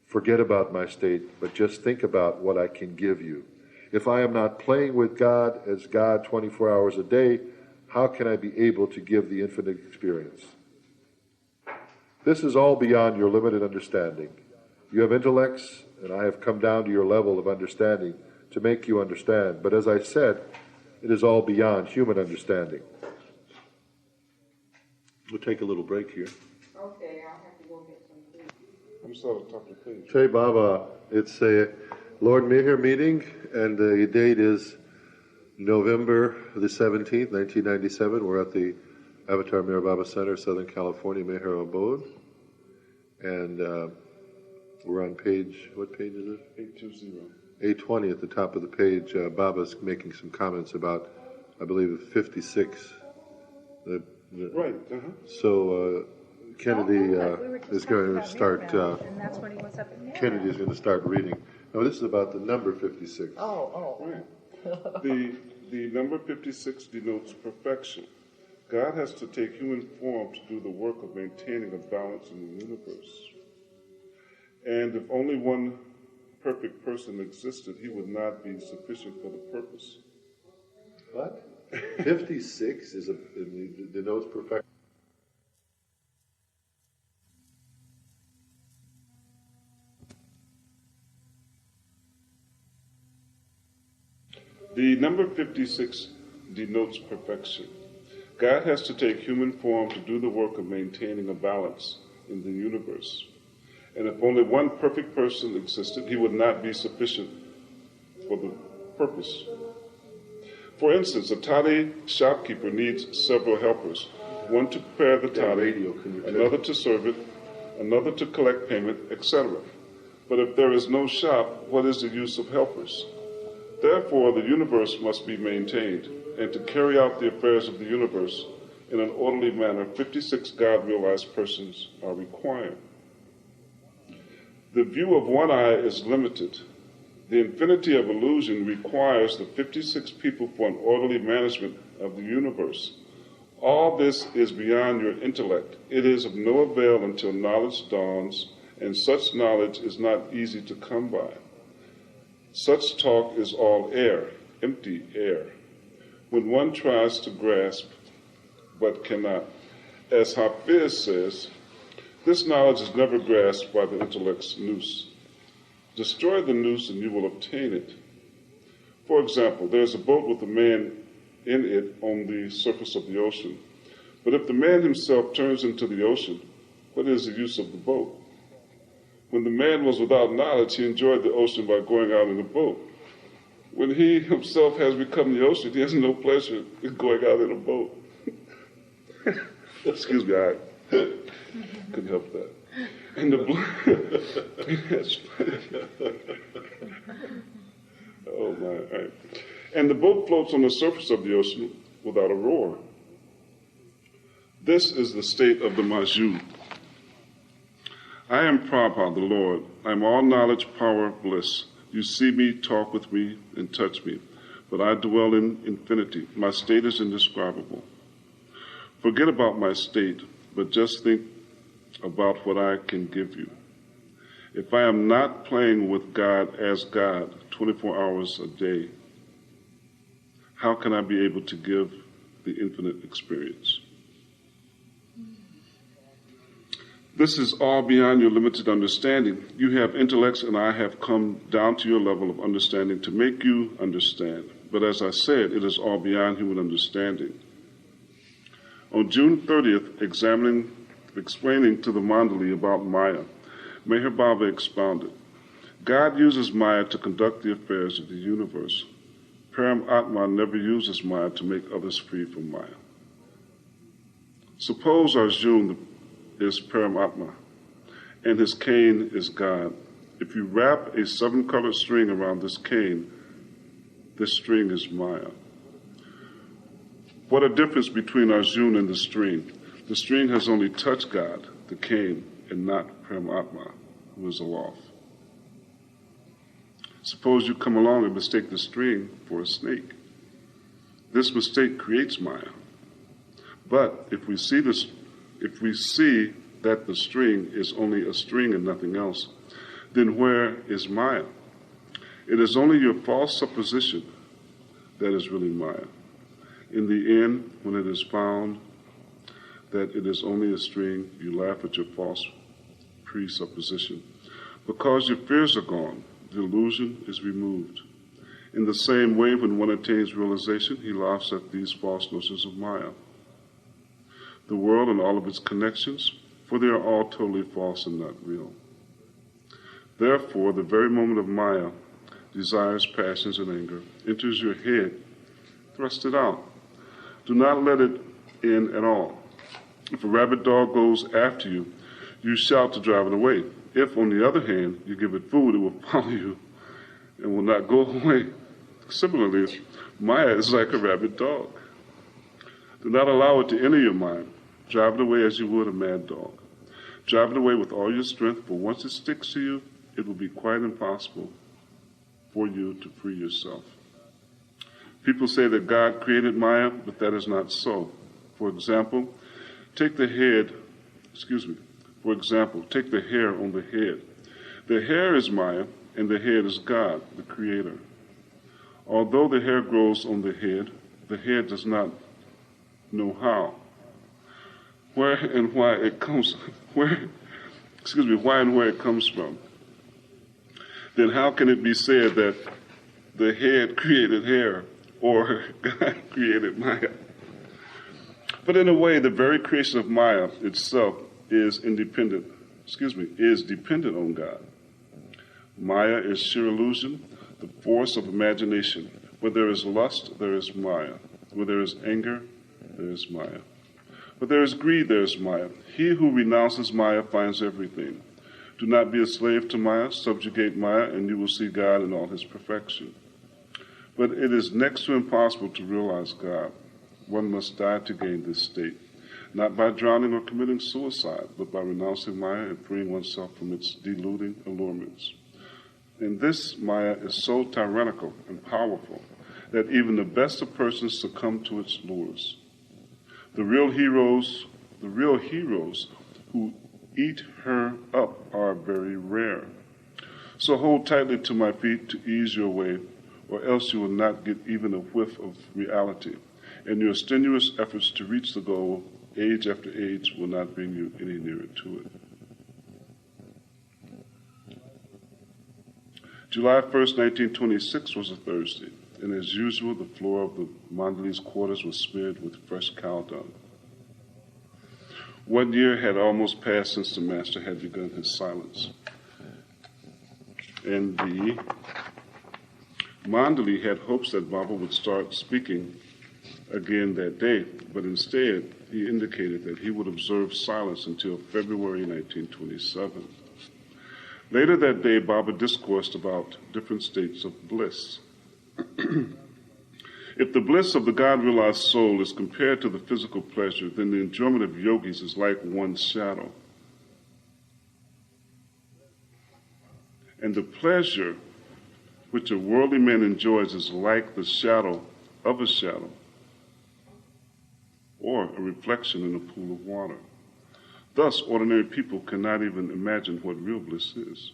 Forget about my state, but just think about what I can give you. If I am not playing with God as God 24 hours a day, how can I be able to give the infinite experience? This is all beyond your limited understanding. You have intellects, and I have come down to your level of understanding to make you understand. But as I said, it is all beyond human understanding. We'll take a little break here. Okay, I'll have to go get some food. I'm still at the top of the page. Jai Baba, it's a Lord Meher meeting, and the date is November the 17th, 1997. We're at the Avatar Meher Baba Center, Southern California, Meher Abode. And we're on page, what page is it? 820. 820 at the top of the page. Baba's making some comments about, I believe, 56. Right, So Kennedy is going to start. And that's when he was up in Kennedy is going to start reading. No, this is about the number 56. Right. The number 56 denotes perfection. God has to take human form to do the work of maintaining a balance in the universe. And if only one perfect person existed, he would not be sufficient for the purpose. What? 56 denotes perfection. The number 56 denotes perfection. God has to take human form to do the work of maintaining a balance in the universe. And if only one perfect person existed, he would not be sufficient for the purpose. For instance, a toddy shopkeeper needs several helpers, one to prepare the toddy, another to serve it, another to collect payment, etc. But if there is no shop, what is the use of helpers? Therefore, the universe must be maintained, and to carry out the affairs of the universe in an orderly manner, 56 God-realized persons are required. The view of one eye is limited. The infinity of illusion requires the 56 people for an orderly management of the universe. All this is beyond your intellect. It is of no avail until knowledge dawns, and such knowledge is not easy to come by. Such talk is all air, empty air, when one tries to grasp but cannot. As Hafiz says, this knowledge is never grasped by the intellect's noose. Destroy the noose and you will obtain it. For example, there is a boat with a man in it on the surface of the ocean. But if the man himself turns into the ocean, what is the use of the boat? When the man was without knowledge, he enjoyed the ocean by going out in a boat. When he himself has become the ocean, he has no pleasure in going out in a boat. Excuse me, I couldn't help that. And the oh my! All right. And the boat floats on the surface of the ocean without a roar. This is the state of the Maju. I am Prabha, the Lord. I am all knowledge, power, bliss. You see me, talk with me, and touch me, but I dwell in infinity. My state is indescribable. Forget about my state, but just think about what I can give you. If I am not playing with God as God 24 hours a day, how can I be able to give the infinite experience? This is all beyond your limited understanding. You have intellects, and I have come down to your level of understanding to make you understand. But as I said, it is all beyond human understanding. On June 30th, explaining to the mandali about Maya, Meher Baba expounded, God uses Maya to conduct the affairs of the universe. Param Atma never uses Maya to make others free from Maya. Suppose Arjuna is Paramatma, and his cane is God. If you wrap a 7-colored string around this cane, this string is Maya. What a difference between Arjuna and the string. The string has only touched God, the cane, and not Paramatma, who is aloft. Suppose you come along and mistake the string for a snake. This mistake creates Maya. But if we see that the string is only a string and nothing else, then where is Maya? It is only your false supposition that is really Maya. In the end, when it is found that it is only a string, you laugh at your false presupposition. Because your fears are gone, the illusion is removed. In the same way, when one attains realization, he laughs at these false notions of Maya. The world and all of its connections, for they are all totally false and not real. Therefore, the very moment of Maya, desires, passions, and anger, enters your head, thrust it out. Do not let it in at all. If a rabid dog goes after you, you shout to drive it away. If, on the other hand, you give it food, it will follow you and will not go away. Similarly, Maya is like a rabid dog. Do not allow it to enter your mind. Drive it away as you would a mad dog. Drive it away with all your strength, for once it sticks to you, it will be quite impossible for you to free yourself. People say that God created Maya, but that is not so. For example, take the hair on the head. The hair is Maya, and the head is God, the Creator. Although the hair grows on the head does not know how. Why and where it comes from. Then how can it be said that the head created hair or God created Maya? But in a way, the very creation of Maya itself is dependent on God. Maya is sheer illusion, the force of imagination. Where there is lust, there is Maya. Where there is anger, there is Maya. Where there is greed, there is Maya. He who renounces Maya finds everything. Do not be a slave to Maya, subjugate Maya, and you will see God in all his perfection. But it is next to impossible to realize God. One must die to gain this state, not by drowning or committing suicide, but by renouncing Maya and freeing oneself from its deluding allurements. And this Maya is so tyrannical and powerful that even the best of persons succumb to its lures. The real heroes who eat her up are very rare. So hold tightly to my feet to ease your way, or else you will not get even a whiff of reality, and your strenuous efforts to reach the goal, age after age, will not bring you any nearer to it. July 1st, 1926 was a Thursday, and as usual, the floor of the mandali's quarters was smeared with fresh cow dung. 1 year had almost passed since the master had begun his silence. And the mandali had hopes that Baba would start speaking again that day, but instead he indicated that he would observe silence until February 1927. Later that day, Baba discoursed about different states of bliss. If the bliss of the God-realized soul is compared to the physical pleasure, then the enjoyment of yogis is like one's shadow. And the pleasure which a worldly man enjoys is like the shadow of a shadow, or a reflection in a pool of water. Thus, ordinary people cannot even imagine what real bliss is.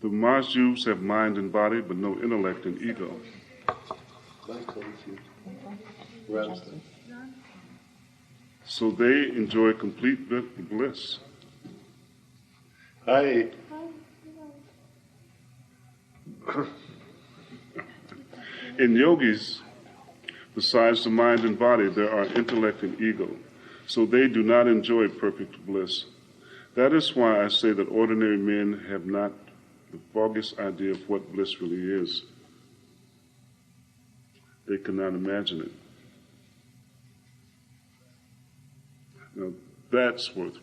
The Majus have mind and body, but no intellect and ego. So they enjoy complete bliss. Hi. In yogis, besides the mind and body, there are intellect and ego. So they do not enjoy perfect bliss. That is why I say that ordinary men have not the foggiest idea of what bliss really is. They cannot imagine it. Now, that's worth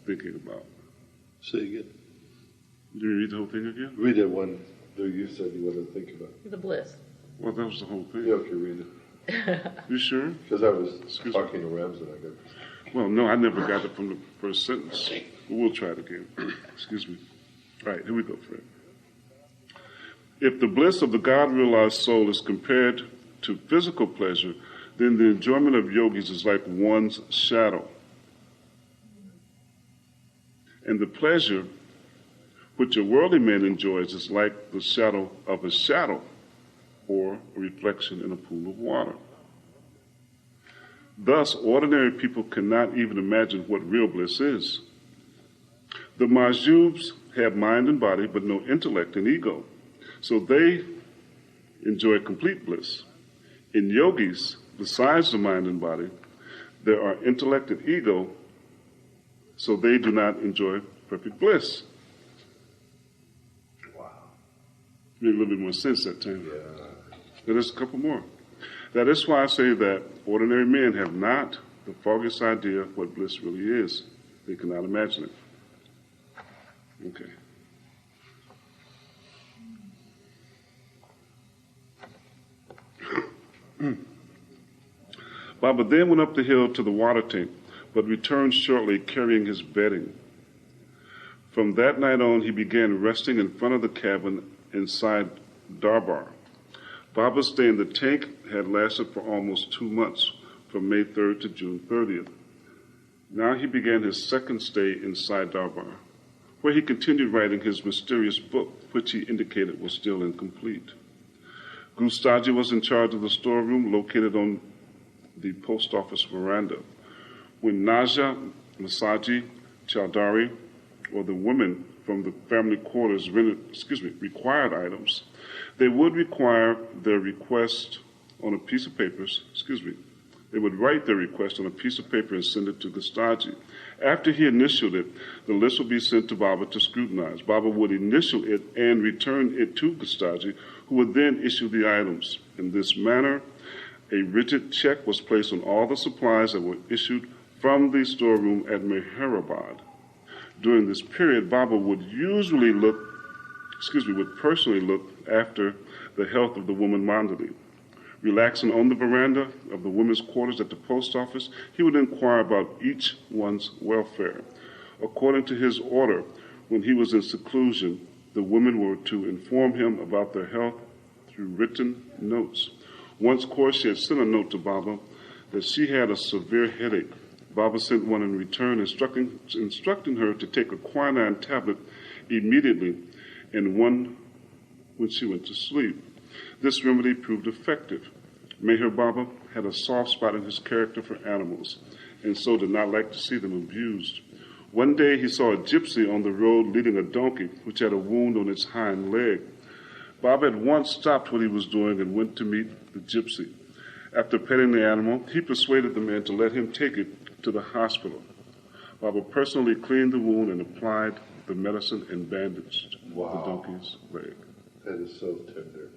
thinking about. Say again. Do you read the whole thing again? Read that one that you said you wanted to think about. The bliss. Well, that was the whole thing. Yeah, okay, read it. You sure? Because I was Excuse talking to Rams and I got... Well, no, I never got it from the first sentence. We'll try it again. Excuse me. All right, here we go, Fred. If the bliss of the God-realized soul is compared to physical pleasure, then the enjoyment of yogis is like one's shadow. And the pleasure which a worldly man enjoys is like the shadow of a shadow, or a reflection in a pool of water. Thus, ordinary people cannot even imagine what real bliss is. The Majubs have mind and body, but no intellect and ego. So they enjoy complete bliss. In yogis, besides the mind and body, there are intellect and ego, so they do not enjoy perfect bliss. Wow. Made a little bit more sense that time. Yeah. There's a couple more. That is why I say that ordinary men have not the foggiest idea of what bliss really is. They cannot imagine it. Okay. Baba then went up the hill to the water tank, but returned shortly carrying his bedding. From that night on, he began resting in front of the cabin inside Darbar. Baba's stay in the tank had lasted for almost 2 months, from May 3rd to June 30th. Now he began his second stay inside Darbar, where he continued writing his mysterious book, which he indicated was still incomplete. Gustaji was in charge of the storeroom located on the post office veranda. When Naja, Masaji, Chowdhury, or the women from the family quarters required items, they would require their request on a piece of paper, they would write their request on a piece of paper and send it to Gustaji. After he initialed it, the list would be sent to Baba to scrutinize. Baba would initial it and return it to Gustaji, who would then issue the items. In this manner, a rigid check was placed on all the supplies that were issued from the storeroom at Meherabad. During this period, Baba would personally look after the health of the woman mandali. Relaxing on the veranda of the women's quarters at the post office, he would inquire about each one's welfare. According to his order, when he was in seclusion, the women were to inform him about their health through written notes. Once, of course, she had sent a note to Baba that she had a severe headache. Baba sent one in return, instructing her to take a quinine tablet immediately and one when she went to sleep. This remedy proved effective. Meher Baba had a soft spot in his character for animals, and so did not like to see them abused. One day he saw a gypsy on the road leading a donkey which had a wound on its hind leg. Baba at once stopped what he was doing and went to meet the gypsy. After petting the animal, he persuaded the man to let him take it to the hospital. Baba personally cleaned the wound and applied the medicine and bandaged the donkey's leg. That is so tender.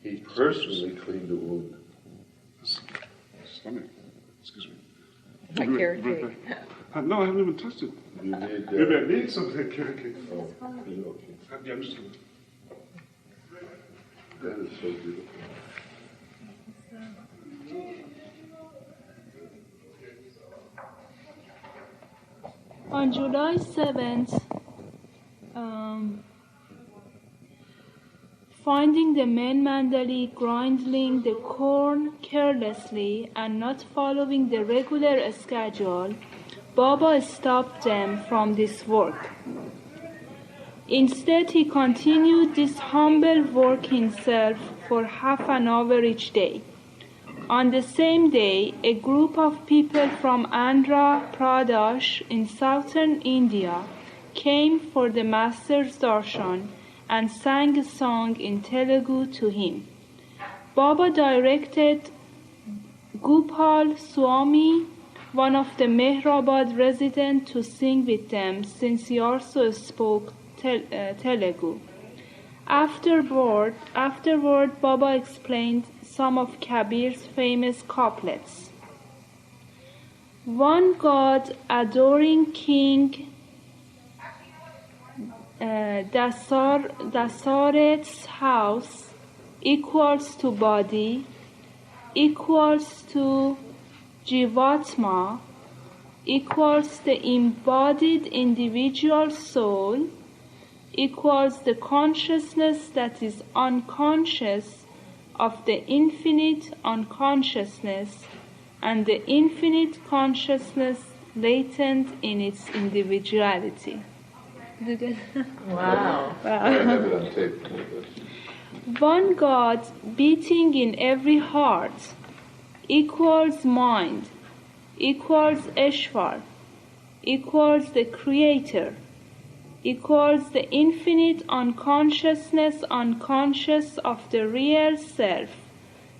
He personally cleaned the wound. Stomach. Excuse me. My carrot cake. No, I haven't even touched it. You need, Maybe I need some of that carrot cake. oh, okay. Yeah, I'm just gonna. That is so beautiful. On July 7th, finding the men mandali grinding the corn carelessly and not following the regular schedule, Baba stopped them from this work. Instead, he continued this humble work himself for half an hour each day. On the same day, a group of people from Andhra Pradesh in southern India came for the Master's darshan and sang a song in Telugu to him. Baba directed Gopal Swami, one of the Mehrabad residents, to sing with them, since he also spoke Telugu. Afterward, Baba explained some of Kabir's famous couplets. One God adoring King Dasaret's house equals to body, equals to Jivatma, equals the embodied individual soul, equals the consciousness that is unconscious of the infinite unconsciousness and the infinite consciousness latent in its individuality. Wow. I have it on tape. One God beating in every heart equals mind, equals Ishvar, equals the Creator, equals the infinite unconsciousness unconscious of the real self,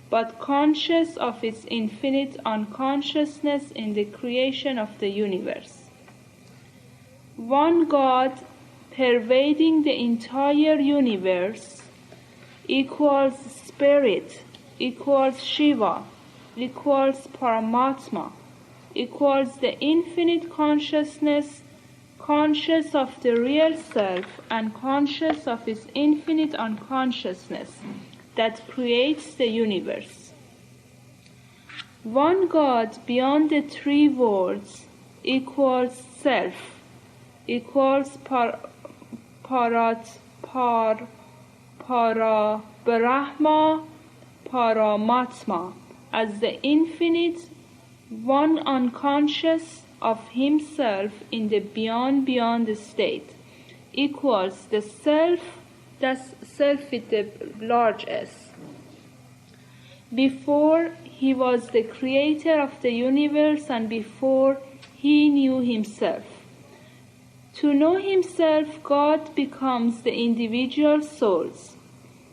but conscious of its infinite unconsciousness in the creation of the universe. One God pervading the entire universe equals Spirit, equals Shiva, equals Paramatma, equals the infinite consciousness conscious of the real self and conscious of its infinite unconsciousness that creates the universe. One God beyond the three worlds equals self, equals Brahma, Paramatma, as the infinite one unconscious of himself in the beyond state, equals the self, that's self with the large S. Before he was the creator of the universe and before he knew himself. To know himself, God becomes the individual souls.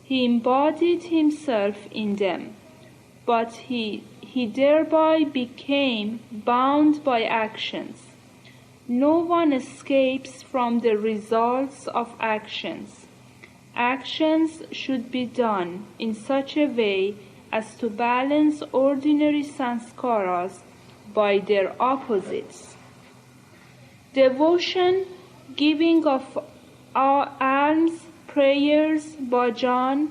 He embodied himself in them, but he thereby became bound by actions. No one escapes from the results of actions. Actions should be done in such a way as to balance ordinary sanskaras by their opposites. Devotion, giving of alms, prayers, bhajan,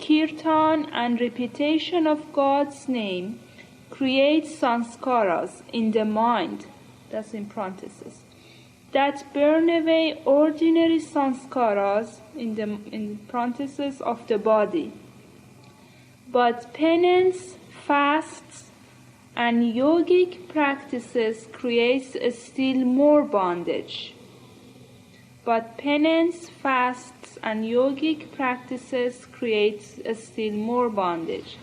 kirtan, and repetition of God's name creates sanskaras in the mind, that's in parentheses, that burn away ordinary sanskaras in parentheses of the body. But penance, fasts, and yogic practices creates still more bondage. But penance, fasts, and yogic practices creates still more bondage.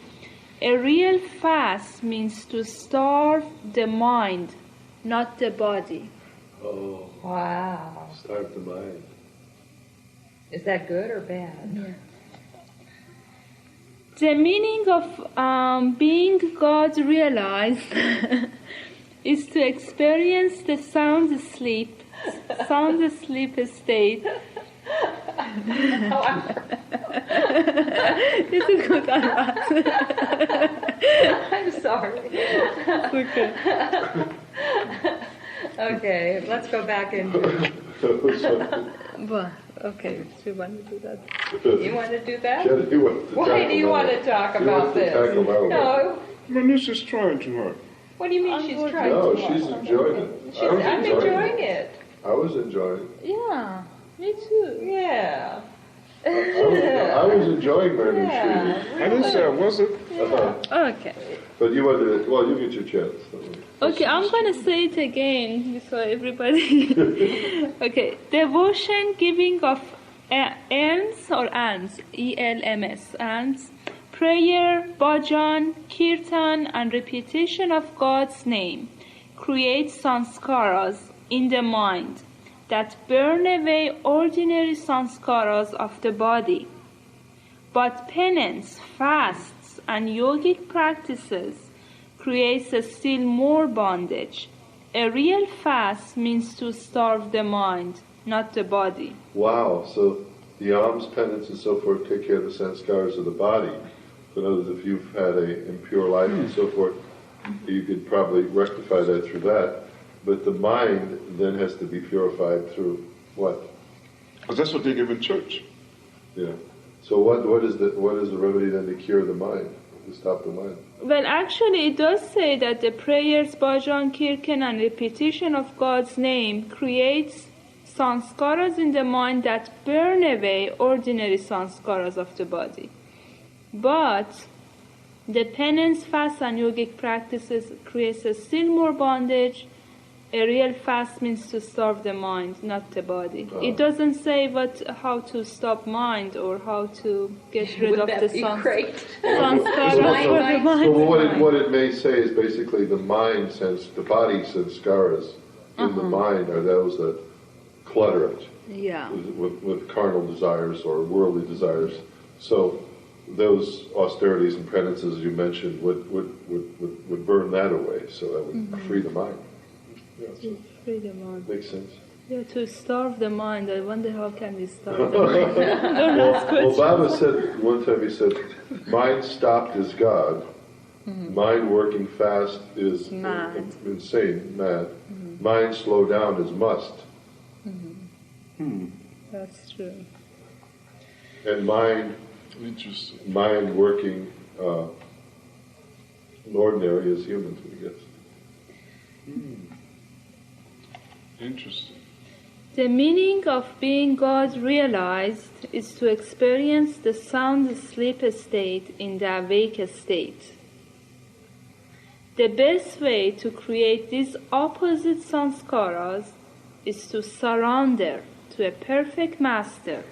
A real fast means to starve the mind, not the body. Oh, Wow. starve the mind. Is that good or bad? Yeah. The meaning of being God realized is to experience the sound sleep state. This is good, I'm sorry. Okay. Okay, let's go back into. Well, okay, do you want to do that? You want to do that? Jen, you want to Why tackle do you that want one. to talk She about wants to this? tackle that one. No. Melissa's trying too hard. What do you mean she's trying No, to? she's enjoying it. I'm enjoying it. I was enjoying it. Yeah, me too. Yeah. I was enjoying Mary Yeah. I didn't say I wasn't. Okay. But you wanted to, well, you get your chance. Okay, I'm going to say it again so everybody. Okay, devotion, giving of alms or alms, ELMS, alms, prayer, bhajan, kirtan, and repetition of God's name creates sanskaras in the mind that burn away ordinary sanskaras of the body. But penance, fasts, and yogic practices creates a still more bondage. A real fast means to starve the mind, not the body. Wow, so the alms, penance, and so forth take care of the sanskars of the body. So in other words, if you've had an impure life and so forth, you could probably rectify that through that. But the mind then has to be purified through what? Because that's what they give in church. Yeah. So what is the remedy then to cure the mind, to stop the mind? Well, actually, it does say that the prayers, bhajan, kirtan, and repetition of God's name creates sanskaras in the mind that burn away ordinary sanskaras of the body. But the penance, fast, and yogic practices creates a still more bondage. A real fast means to starve the mind, not the body. It doesn't say how to stop mind or how to get rid of the sanskaras for the mind. So what it may say is basically the mind sense, the body sanskaras in the mind are those that clutter it with carnal desires or worldly desires. So those austerities and penances you mentioned would burn that away. So that would free the mind. Yeah, so Free the mind. makes sense. Yeah, to starve the mind. I wonder how can we starve the mind. Well, Baba said, one time he said, mind stopped is God, mind working fast is Mad. Insane, mad, mind slow down is must. That's true. And mind Interesting. working ordinary is humans, I guess. Interesting. The meaning of being God realized is to experience the sound sleep state in the awake state. The best way to create these opposite sanskaras is to surrender to a perfect master,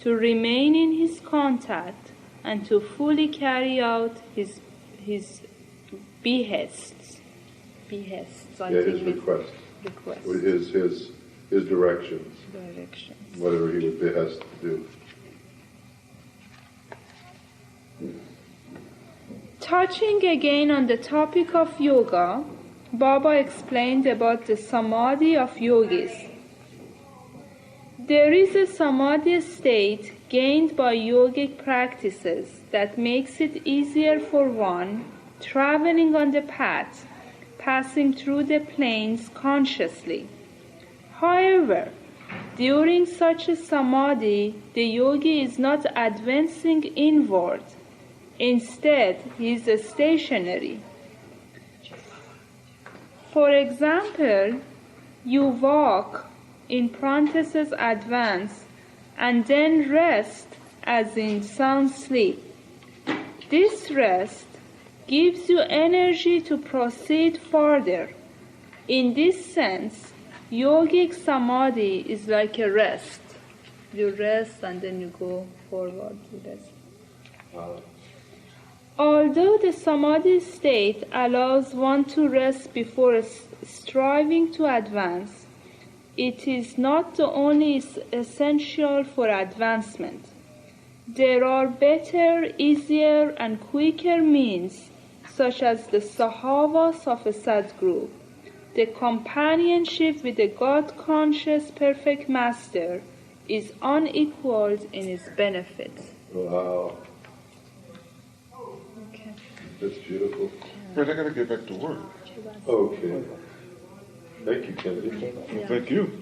to remain in his contact, and to fully carry out his behests. His request. His directions. Whatever he would behest to do. Touching again on the topic of yoga, Baba explained about the samadhi of yogis. There is a samadhi state gained by yogic practices that makes it easier for one traveling on the path, passing through the plains consciously. However, during such a samadhi, the yogi is not advancing inward. Instead, he is stationary. For example, you walk, in parentheses advance, and then rest, as in sound sleep. This rest gives you energy to proceed further. In this sense, yogic samadhi is like a rest. You rest and then you go forward to rest. Although the samadhi state allows one to rest before striving to advance, it is not the only essential for advancement. There are better, easier, and quicker means, such as the sahavas of a Sadguru, the companionship with a God-conscious perfect master is unequaled in its benefits. Wow. Okay. That's beautiful. But I gotta get back to work. Okay. Thank you, Kennedy, Yeah. Thank you.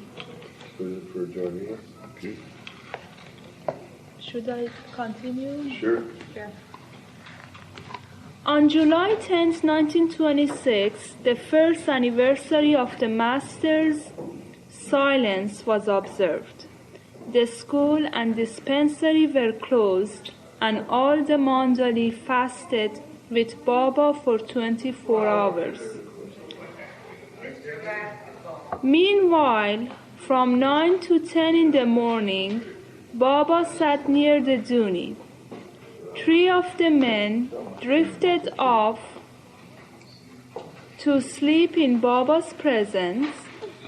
for joining us. Okay. Should I continue? Sure. On July 10, 1926, the first anniversary of the Master's silence was observed. The school and dispensary were closed, and all the mandali fasted with Baba for 24 hours. Meanwhile, from 9 to 10 in the morning, Baba sat near the Duni. 3 of the men drifted off to sleep in Baba's presence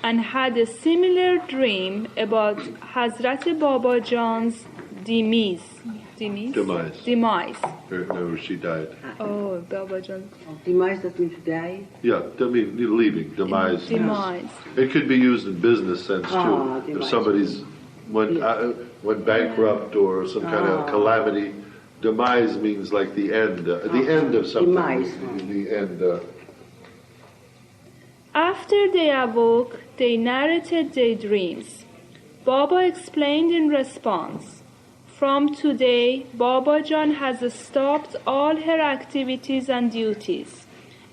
and had a similar dream about Hazrat Baba Jan's demise. No, she died. Oh, Baba Jan. Demise, that means die? Yeah, leaving. Demise. Demise. It could be used in business sense too. If demise. somebody's went bankrupt or some kind of calamity, demise means like the end of something. Demise. The end. After they awoke, they narrated their dreams. Baba explained in response, "From today, Baba Jan has stopped all her activities and duties,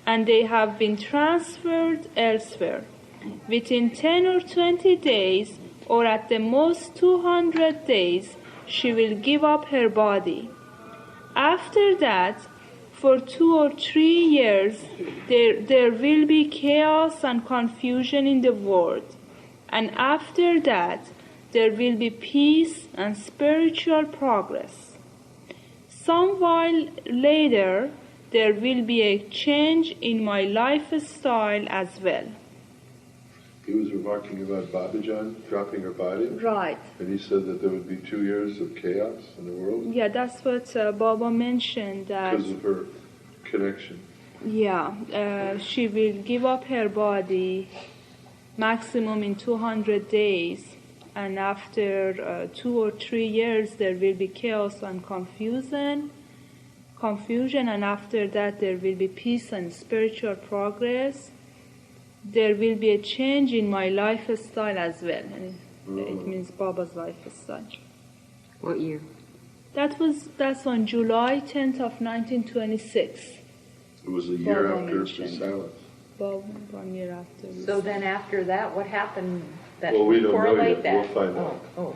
and they have been transferred elsewhere. Within 10 or 20 days, or at the most 200 days, she will give up her body. After that, for 2 or 3 years, there will be chaos and confusion in the world. And after that, there will be peace and spiritual progress. Some while later, there will be a change in my lifestyle as well." He was remarking about Babajan dropping her body. Right. And he said that there would be 2 years of chaos in the world Yeah, that's what Baba mentioned. That because of her connection. she will give up her body maximum in 200 days, and after 2 or 3 years there will be chaos and confusion, and after that there will be peace and spiritual progress. There will be a change in my lifestyle as well. And it means Baba's lifestyle. What year? That's on July 10th of 1926. It was a year Baba after the mentioned. silence. Well, 1 year after. So then after that, what happened that Well, we don't know correlate yet. that? We'll find out. Oh.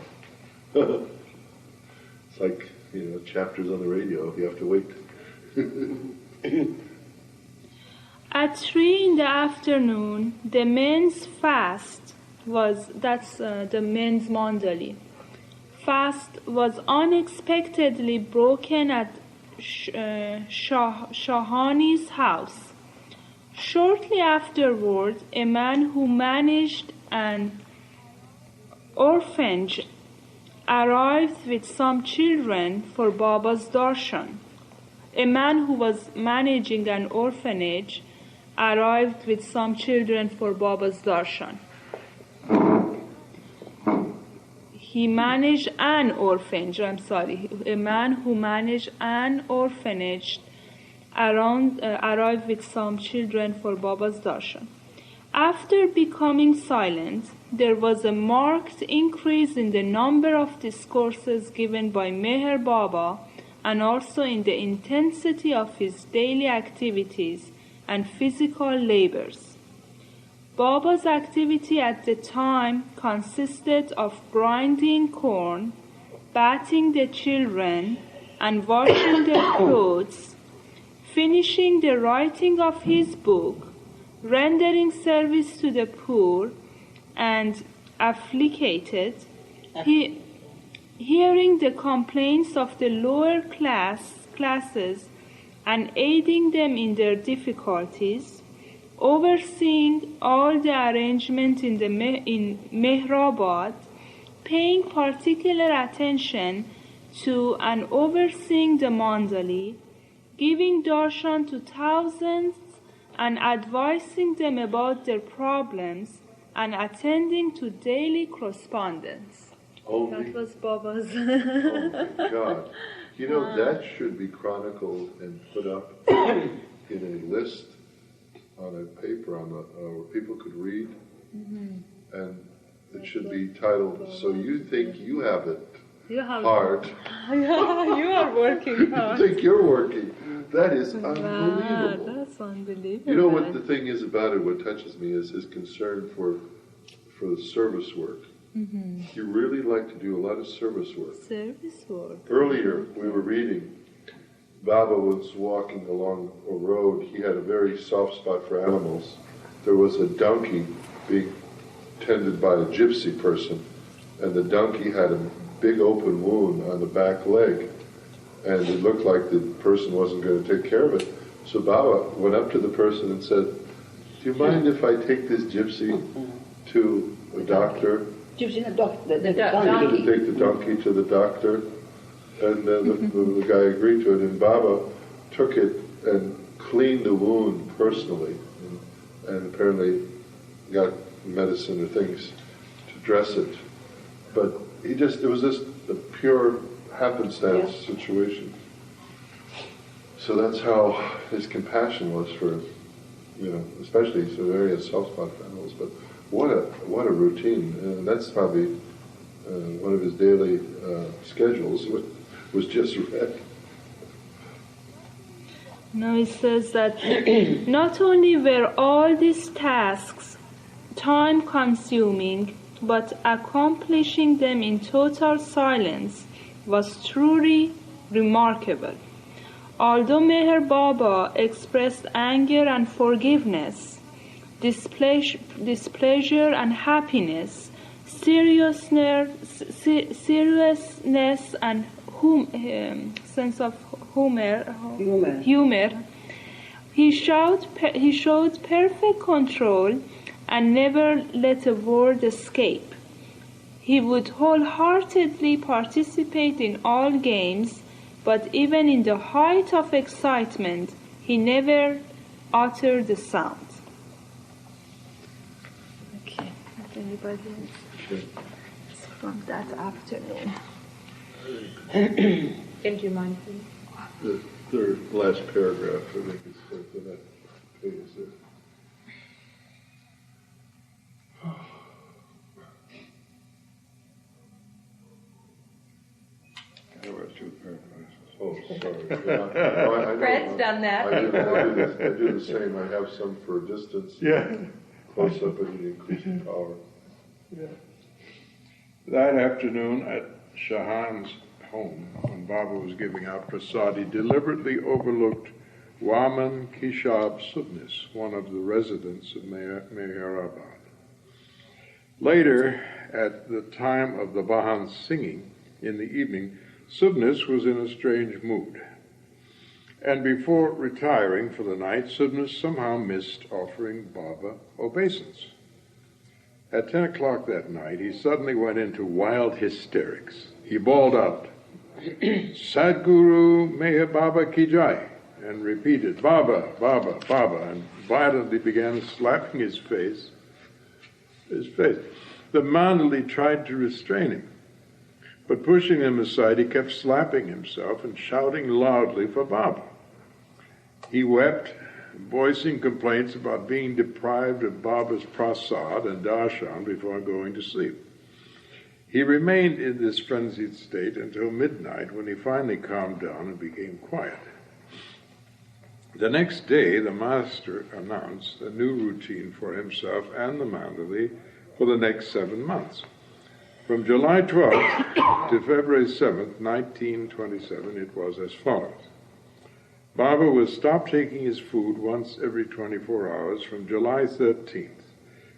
It's like, chapters on the radio. You have to wait. At 3 in the afternoon, the men's fast that's the men's mandali. Fast was unexpectedly broken at Shahani's house. Shortly afterward, a man who managed an orphanage arrived with some children for Baba's darshan. A man who was managing an orphanage arrived with some children for Baba's darshan. He managed an orphanage, a man who managed an orphanage arrived with some children for Baba's darshan. After becoming silent, there was a marked increase in the number of discourses given by Meher Baba and also in the intensity of his daily activities and physical labors. Baba's activity at the time consisted of grinding corn, bathing the children, and washing their clothes, finishing the writing of his book, rendering service to the poor and afflicted, hearing the complaints of the lower classes and aiding them in their difficulties, overseeing all the arrangement in Mehrabad, paying particular attention to and overseeing the mandali, giving darshan to thousands and advising them about their problems and attending to daily correspondence. Only, That was Baba's. oh my God. You know, that should be chronicled and put up in a list on a paper where people could read. And it should be titled, "So You Think You Have It Hard." Yeah, you are working hard. You think you're working. That is unbelievable. That's unbelievable. You know what the thing is about it, what touches me is his concern for the service work. He really liked to do a lot of service work. Service work. Earlier, we were reading, Baba was walking along a road. He had a very soft spot for animals. There was a donkey being tended by a gypsy person, and the donkey had a big open wound on the back leg, and it looked like the person wasn't going to take care of it. So Baba went up to the person and said, "Do you mind if I take this gypsy to a doctor?" Gypsy, the He could take the donkey to the doctor, and the guy agreed to it, and Baba took it and cleaned the wound personally, and apparently got medicine or things to dress it. But it was just a pure happenstance situation. So that's how his compassion was for, especially some very soft spot animals. But what a routine, and that's probably one of his daily schedules was just read. Now it says that not only were all these tasks time-consuming, but accomplishing them in total silence was truly remarkable. Although Meher Baba expressed anger and forgiveness, displeasure and happiness, seriousness and sense of humor, he showed perfect control and never let a word escape. He would wholeheartedly participate in all games, but even in the height of excitement, he never uttered a sound. Okay, anybody else? It's from that afternoon. Can you mind, please? The third last paragraph, I think it's the next page there. There were two paragraphs. Oh, sorry. I Fred's done that I before. I do the same. I have some for distance. Yeah. Close up and increasing power. Yeah. That afternoon at Shahan's home, when Baba was giving out prasad, he deliberately overlooked Waman Kishab Subnis, one of the residents of Meherabad. Later, at the time of the Bahan's singing in the evening, Subnis was in a strange mood. And before retiring for the night, Subnis somehow missed offering Baba obeisance. At 10 o'clock that night, he suddenly went into wild hysterics. He bawled out, "Sadguru Meher Baba Ki Jai," and repeated, "Baba, Baba, Baba," and violently began slapping his face. The mandali tried to restrain him, but pushing him aside, he kept slapping himself and shouting loudly for Baba. He wept, voicing complaints about being deprived of Baba's prasad and darshan before going to sleep. He remained in this frenzied state until midnight, when he finally calmed down and became quiet. The next day, the master announced a new routine for himself and the mandali for the next 7 months. From July 12th to February 7th, 1927, it was as follows. Baba will stop taking his food once every 24 hours from July 13th,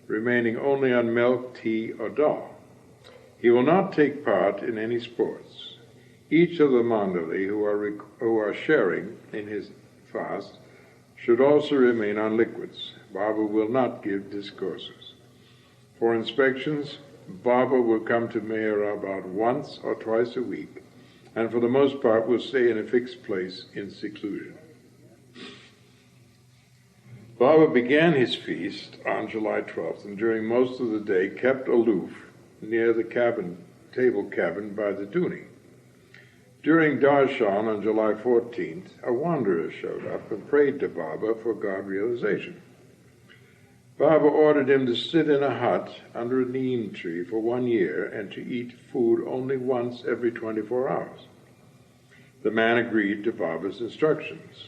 remaining only on milk, tea, or dal. He will not take part in any sports. Each of the mandali who are sharing in his fast should also remain on liquids. Baba will not give discourses. For inspections, Baba will come to Meherabad once or twice a week and for the most part will stay in a fixed place in seclusion. Baba began his feast on July 12th, and during most of the day kept aloof near the table cabin by the Duni. During darshan on July 14th, a wanderer showed up and prayed to Baba for God realization. Baba ordered him to sit in a hut under a neem tree for 1 year and to eat food only once every 24 hours. The man agreed to Baba's instructions.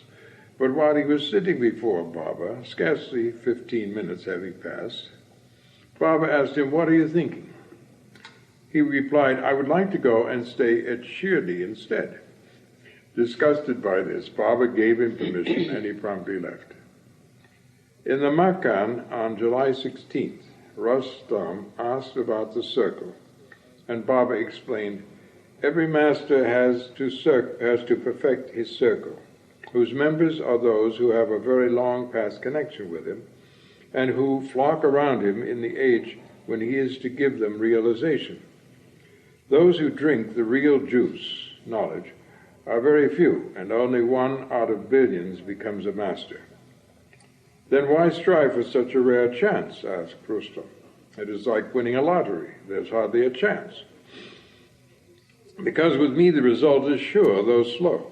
But while he was sitting before Baba, scarcely 15 minutes having passed, Baba asked him, "What are you thinking?" He replied, "I would like to go and stay at Shirdi instead." Disgusted by this, Baba gave him permission and he promptly left. In the Makan on July 16th, Rustam asked about the circle, and Baba explained, "Every master has to perfect his circle, whose members are those who have a very long past connection with him, and who flock around him in the age when he is to give them realization. Those who drink the real juice, knowledge, are very few, and only 1 out of billions becomes a master." "Then why strive for such a rare chance?" asked Rustam. "It is like winning a lottery. There's hardly a chance." "Because with me the result is sure, though slow.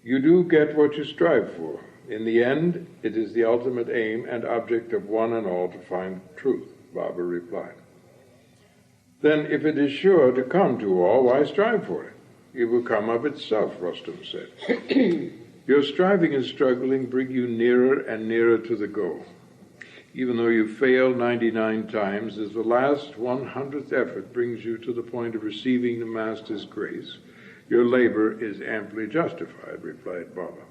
You do get what you strive for. In the end, it is the ultimate aim and object of one and all to find truth," Baba replied. "Then if it is sure to come to all, why strive for it? It will come of itself," Rustam said. "Your striving and struggling bring you nearer and nearer to the goal. Even though you fail 99 times, as the last 100th effort brings you to the point of receiving the Master's grace, your labor is amply justified," replied Baba.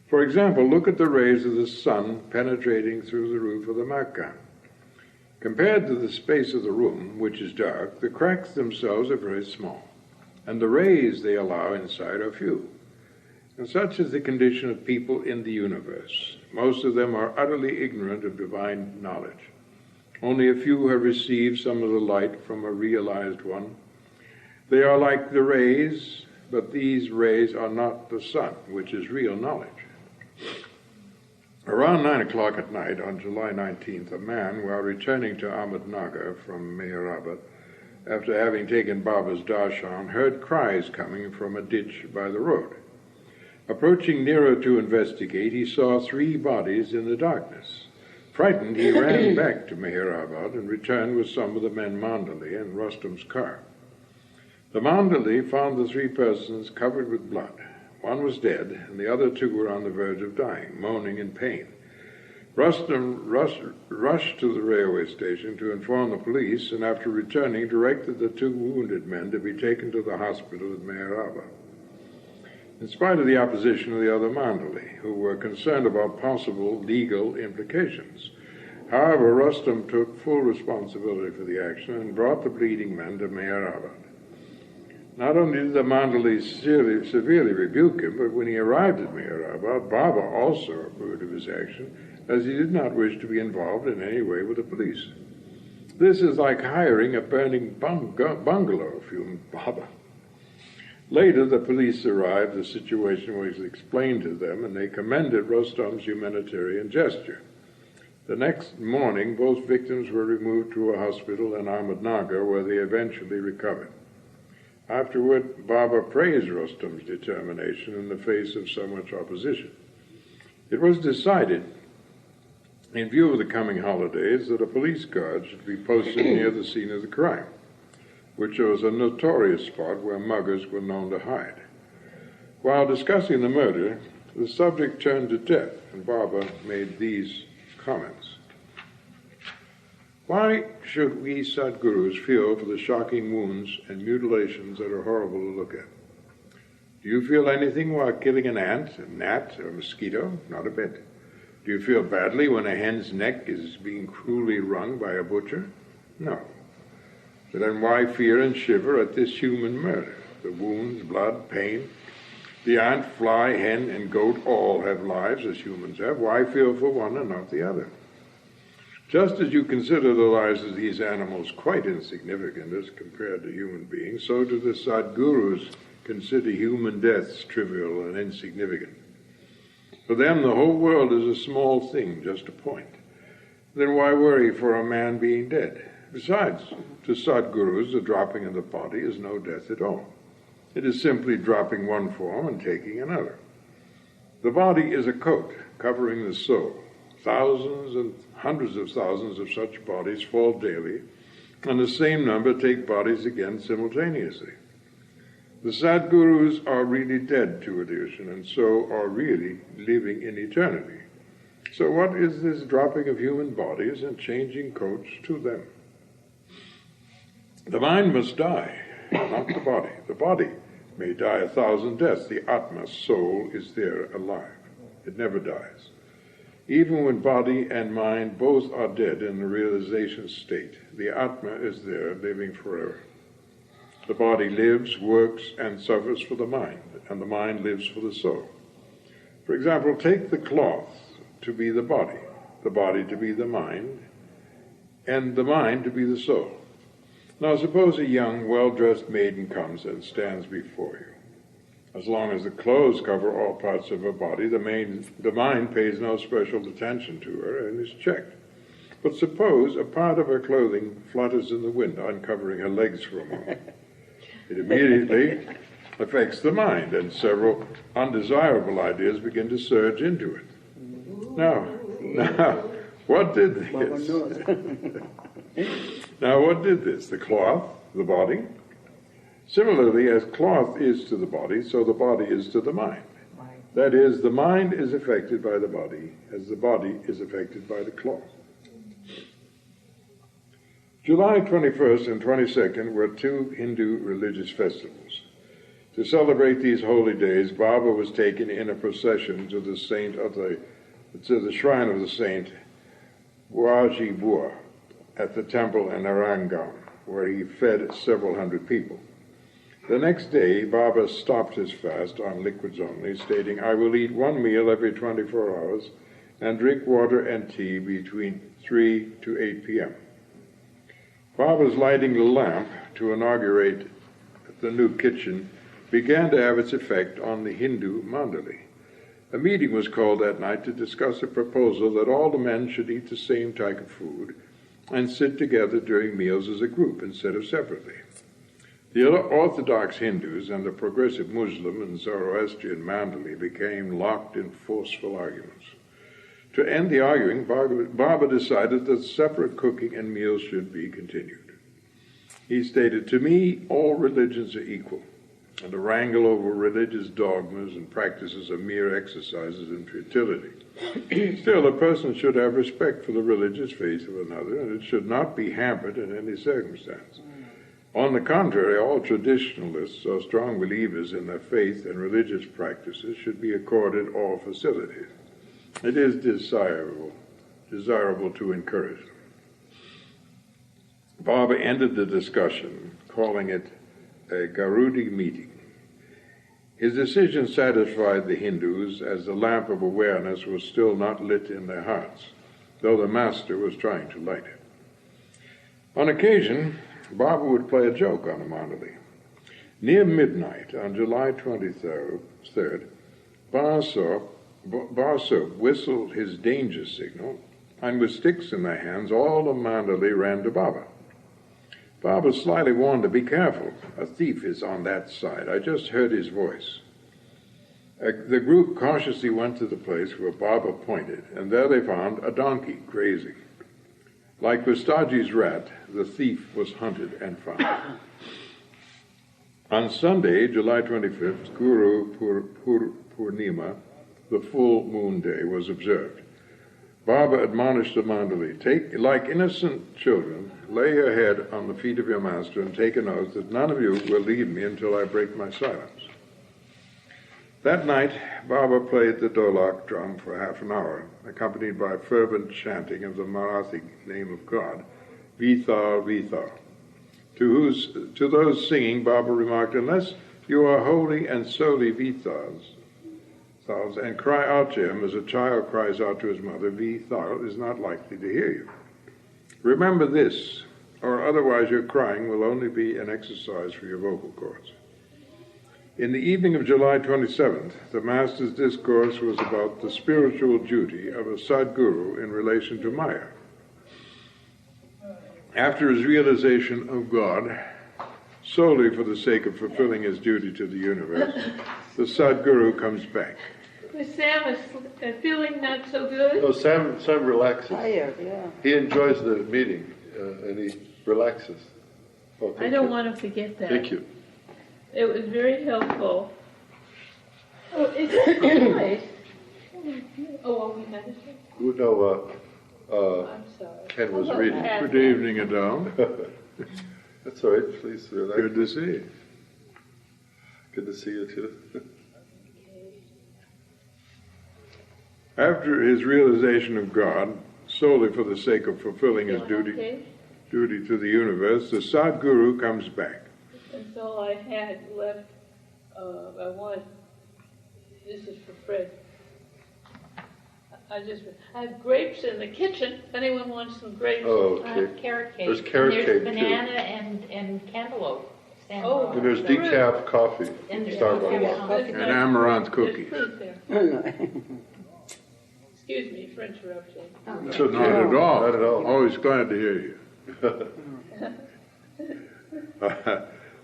"For example, look at the rays of the sun penetrating through the roof of the Makan. Compared to the space of the room, which is dark, the cracks themselves are very small, and the rays they allow inside are few. And such is the condition of people in the universe. Most of them are utterly ignorant of divine knowledge. Only a few have received some of the light from a realized one. They are like the rays, but these rays are not the sun, which is real knowledge." Around 9 o'clock at night on July 19th, a man, while returning to Ahmednagar from Meherabad, after having taken Baba's darshan, heard cries coming from a ditch by the road. Approaching nearer to investigate, he saw 3 bodies in the darkness. Frightened, he ran back to Meherabad and returned with some of the men mandali and Rustam's car. The mandali found the 3 persons covered with blood. One was dead, and the other 2 were on the verge of dying, moaning in pain. Rustam rushed to the railway station to inform the police, and after returning, directed the 2 wounded men to be taken to the hospital at Meherabad. In spite of the opposition of the other mandali, who were concerned about possible legal implications. However, Rustam took full responsibility for the action and brought the bleeding men to Meherabad. Not only did the mandali severely rebuke him, but when he arrived at Meherabad, Baba also approved of his action, as he did not wish to be involved in any way with the police. "This is like hiring a burning bungalow," fumed Baba. Later, the police arrived, the situation was explained to them, and they commended Rustam's humanitarian gesture. The next morning, both victims were removed to a hospital in Ahmednagar, where they eventually recovered. Afterward, Baba praised Rustam's determination in the face of so much opposition. It was decided, in view of the coming holidays, that a police guard should be posted near the scene of the crime, which was a notorious spot where muggers were known to hide. While discussing the murder, the subject turned to death, and Baba made these comments. "Why should we Sadgurus feel for the shocking wounds and mutilations that are horrible to look at? Do you feel anything while killing an ant, a gnat, or a mosquito? Not a bit. Do you feel badly when a hen's neck is being cruelly wrung by a butcher? No. So then why fear and shiver at this human murder? The wounds, blood, pain. The ant, fly, hen, and goat all have lives as humans have. Why feel for one and not the other? Just as you consider the lives of these animals quite insignificant as compared to human beings, so do the Sadgurus consider human deaths trivial and insignificant. For them, the whole world is a small thing, just a point. Then why worry for a man being dead? Besides, to Sadgurus, the dropping of the body is no death at all. It is simply dropping one form and taking another. The body is a coat covering the soul. Thousands and hundreds of thousands of such bodies fall daily, and the same number take bodies again simultaneously. The Sadgurus are really dead to illusion, and so are really living in eternity. So what is this dropping of human bodies and changing coats to them? The mind must die, not the body. The body may die 1,000 deaths. The Atma, soul, is there alive. It never dies. Even when body and mind both are dead in the realization state, the Atma is there living forever. The body lives, works, and suffers for the mind, and the mind lives for the soul. For example, take the cloth to be the body to be the mind, and the mind to be the soul. Now suppose a young, well-dressed maiden comes and stands before you. As long as the clothes cover all parts of her body, the mind pays no special attention to her and is checked. But suppose a part of her clothing flutters in the wind, uncovering her legs for a moment. It immediately affects the mind, and several undesirable ideas begin to surge into it. Now, what did this? Now, what did this? The cloth, the body? Similarly, as cloth is to the body, so the body is to the mind. That is, the mind is affected by the body, as the body is affected by the cloth. July 21st and 22nd were two Hindu religious festivals. To celebrate these holy days, Baba was taken in a procession to the shrine of the saint Wajibur at the temple in Arangam, where he fed several hundred people. The next day, Baba stopped his fast on liquids only, stating, "I will eat one meal every 24 hours and drink water and tea between 3 to 8 p.m. Baba's lighting the lamp to inaugurate the new kitchen began to have its effect on the Hindu mandali. A meeting was called that night to discuss a proposal that all the men should eat the same type of food and sit together during meals as a group instead of separately. The Orthodox Hindus and the progressive Muslim and Zoroastrian mandali became locked in forceful arguments. To end the arguing, Baba decided that separate cooking and meals should be continued. He stated, "To me, all religions are equal, and the wrangle over religious dogmas and practices are mere exercises in futility. Still, a person should have respect for the religious faith of another, and it should not be hampered in any circumstance. On the contrary, all traditionalists or strong believers in their faith and religious practices should be accorded all facilities. It is desirable to encourage them." Baba ended the discussion, calling it a Garudi meeting. His decision satisfied the Hindus, as the lamp of awareness was still not lit in their hearts, though the master was trying to light it. On occasion, Baba would play a joke on the mandali. Near midnight on July 23rd, Baso whistled his danger signal, and with sticks in their hands, all the mandali ran to Baba. Baba slyly warned to be careful. "A thief is on that side. I just heard his voice." The group cautiously went to the place where Baba pointed, and there they found a donkey grazing. Like Vastaji's rat, the thief was hunted and found. On Sunday, July 25th, Guru Purnima, the full moon day, was observed. Baba admonished the mandali, "Like innocent children, lay your head on the feet of your master and take an oath that none of you will leave me until I break my silence." That night, Baba played the dholak drum for half an hour, accompanied by fervent chanting of the Marathi name of God, Vithal, Vithal. To those singing, Baba remarked, "Unless you are holy and solely Vithals, and cry out to him as a child cries out to his mother, Vithal is not likely to hear you." Remember this, or otherwise your crying will only be an exercise for your vocal cords. In the evening of July 27th, the Master's discourse was about the spiritual duty of a Sadguru in relation to Maya. After his realization of God, solely for the sake of fulfilling his duty to the universe, the Sadguru comes back. Sam is feeling not so good. No, Sam relaxes. Tired, yeah. He enjoys the meeting and he relaxes. Oh, I don't want to forget that. Thank you. It was very helpful. Oh, it's nice. Oh, we meditated? No, I'm sorry. Ken was reading. Good evening, Adam. That's all right, please relax. Good to see you. Good to see you too. After his realization of God, solely for the sake of fulfilling his duty to the universe, the Sadguru comes back. That's all I had left. This is for Fred. I have grapes in the kitchen. If anyone wants some grapes. Oh, I okay. have carrot cake. There's carrot and cake, there's too. banana and cantaloupe. Oh. And there's decaf coffee. And there's Starbucks. decaf coffee. And amaranth There's cookies. fruit there. Excuse me for interrupting. It's okay. Not at all. Not at all. Always glad to hear you.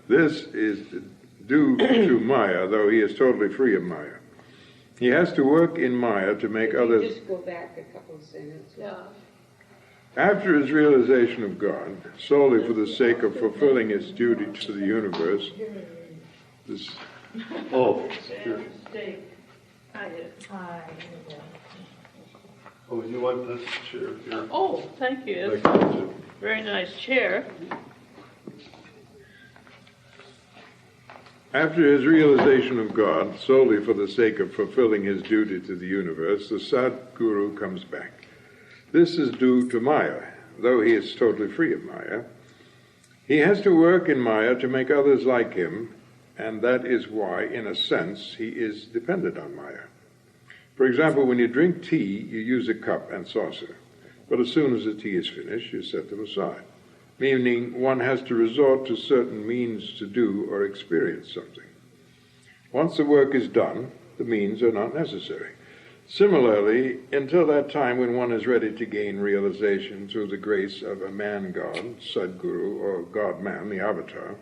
This is due to Maya, though he is totally free of Maya. He has to work in Maya to make others... Just go back a couple of sentences. Yeah. After his realization of God, solely for the sake of fulfilling his duty to the universe, this... Oh, here. Steak. Oh, you want this chair here? Oh, thank you. Like It's that, a very nice chair. After his realization of God, solely for the sake of fulfilling his duty to the universe, the Sadguru comes back. This is due to Maya, though he is totally free of Maya. He has to work in Maya to make others like him, and that is why, in a sense, he is dependent on Maya. For example, when you drink tea, you use a cup and saucer, but as soon as the tea is finished, you set them aside, meaning one has to resort to certain means to do or experience something. Once the work is done, the means are not necessary. Similarly, until that time when one is ready to gain realization through the grace of a man-god, Sadguru, or God-man, the avatar,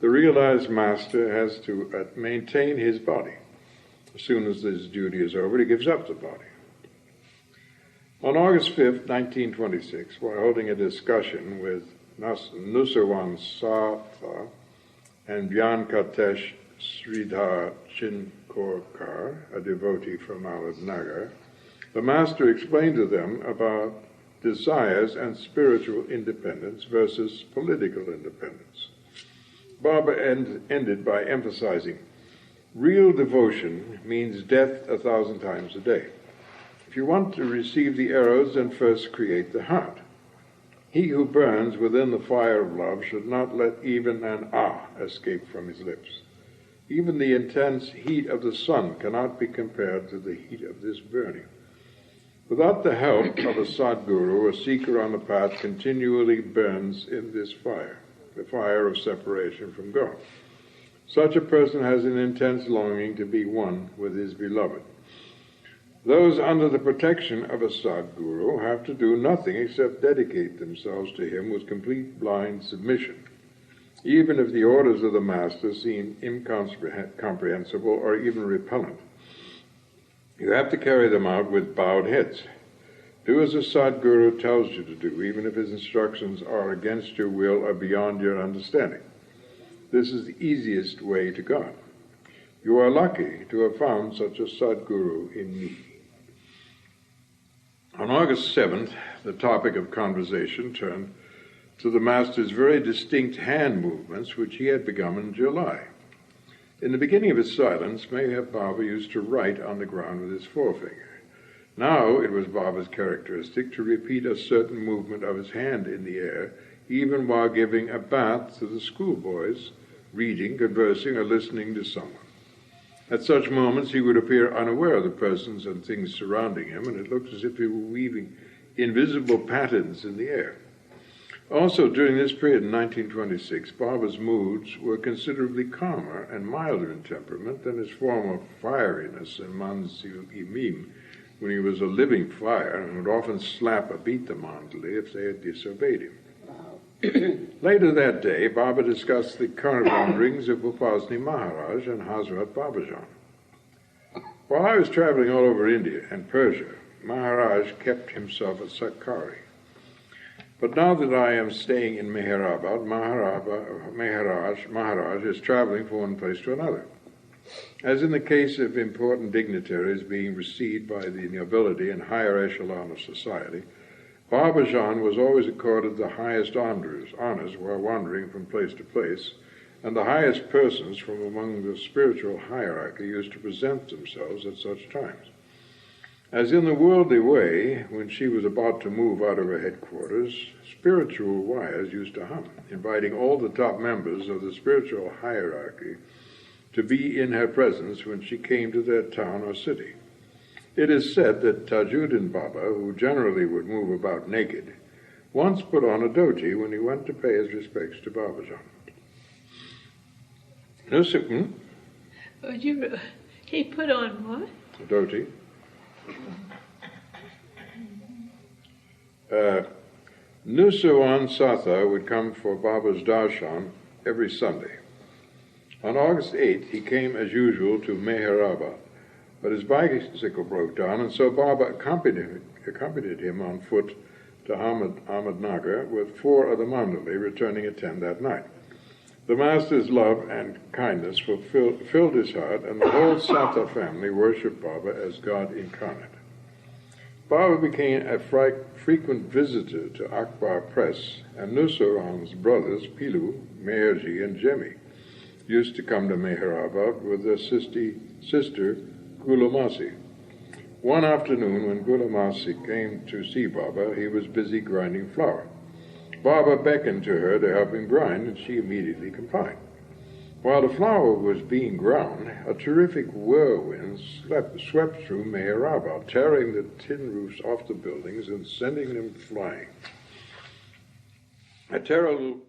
the realized master has to maintain his body. As soon as his duty is over, he gives up the body. On August 5th, 1926, while holding a discussion with Nusawan Satha and Vyankatesh Sridhar Chinkorkar, a devotee from Nagar, the Master explained to them about desires and spiritual independence versus political independence. Baba ended by emphasizing, real devotion means death 1,000 times a day. If you want to receive the arrows, then first create the heart. He who burns within the fire of love should not let even an ah escape from his lips. Even the intense heat of the sun cannot be compared to the heat of this burning. Without the help of a Sadguru, a seeker on the path continually burns in this fire, the fire of separation from God. Such a person has an intense longing to be one with his beloved. Those under the protection of a Sadguru have to do nothing except dedicate themselves to him with complete blind submission, even if the orders of the Master seem incomprehensible or even repellent. You have to carry them out with bowed heads. Do as a Sadguru tells you to do, even if his instructions are against your will or beyond your understanding. This is the easiest way to God. You are lucky to have found such a Sadguru in me. On August 7th, the topic of conversation turned to the Master's very distinct hand movements, which he had begun in July. In the beginning of his silence, Mayhap Baba used to write on the ground with his forefinger. Now it was Baba's characteristic to repeat a certain movement of his hand in the air, even while giving a bath to the schoolboys, reading, conversing, or listening to someone. At such moments he would appear unaware of the persons and things surrounding him, and it looked as if he were weaving invisible patterns in the air. Also, during this period in 1926, Baba's moods were considerably calmer and milder in temperament than his former fieriness in Manzil Imim, when he was a living fire and would often slap or beat the mandali if they had disobeyed him. Later that day, Baba discussed the current wanderings of Upasni Maharaj and Hazrat Babajan. While I was traveling all over India and Persia, Maharaj kept himself at Sakari. But now that I am staying in Meherabad, Maharaj is traveling from one place to another. As in the case of important dignitaries being received by the nobility and higher echelon of society, Babajan was always accorded the highest honors while wandering from place to place, and the highest persons from among the spiritual hierarchy used to present themselves at such times. As in the worldly way, when she was about to move out of her headquarters, spiritual wires used to hum, inviting all the top members of the spiritual hierarchy to be in her presence when she came to their town or city. It is said that Tajuddin Baba, who generally would move about naked, once put on a dhoti when he went to pay his respects to Babajan. He put on what? A dhoti. Nusawan Satha would come for Baba's darshan every Sunday. On August 8th, he came as usual to Meherabad, but his bicycle broke down, and so Baba accompanied him on foot to Ahmednagar with 4 other mandali, returning at 10 that night. The Master's love and kindness filled his heart, and the whole Satha family worshipped Baba as God incarnate. Baba became a frequent visitor to Akbar Press, and Nusaran's brothers, Pilu, Meherji, and Jemmy, used to come to Meherabad with their sister, Gulamasi. One afternoon, when Gulamasi came to see Baba, he was busy grinding flour. Baba beckoned to her to help him grind, and she immediately complied. While the flour was being ground, a terrific whirlwind swept through Meherabad, tearing the tin roofs off the buildings and sending them flying. A terrible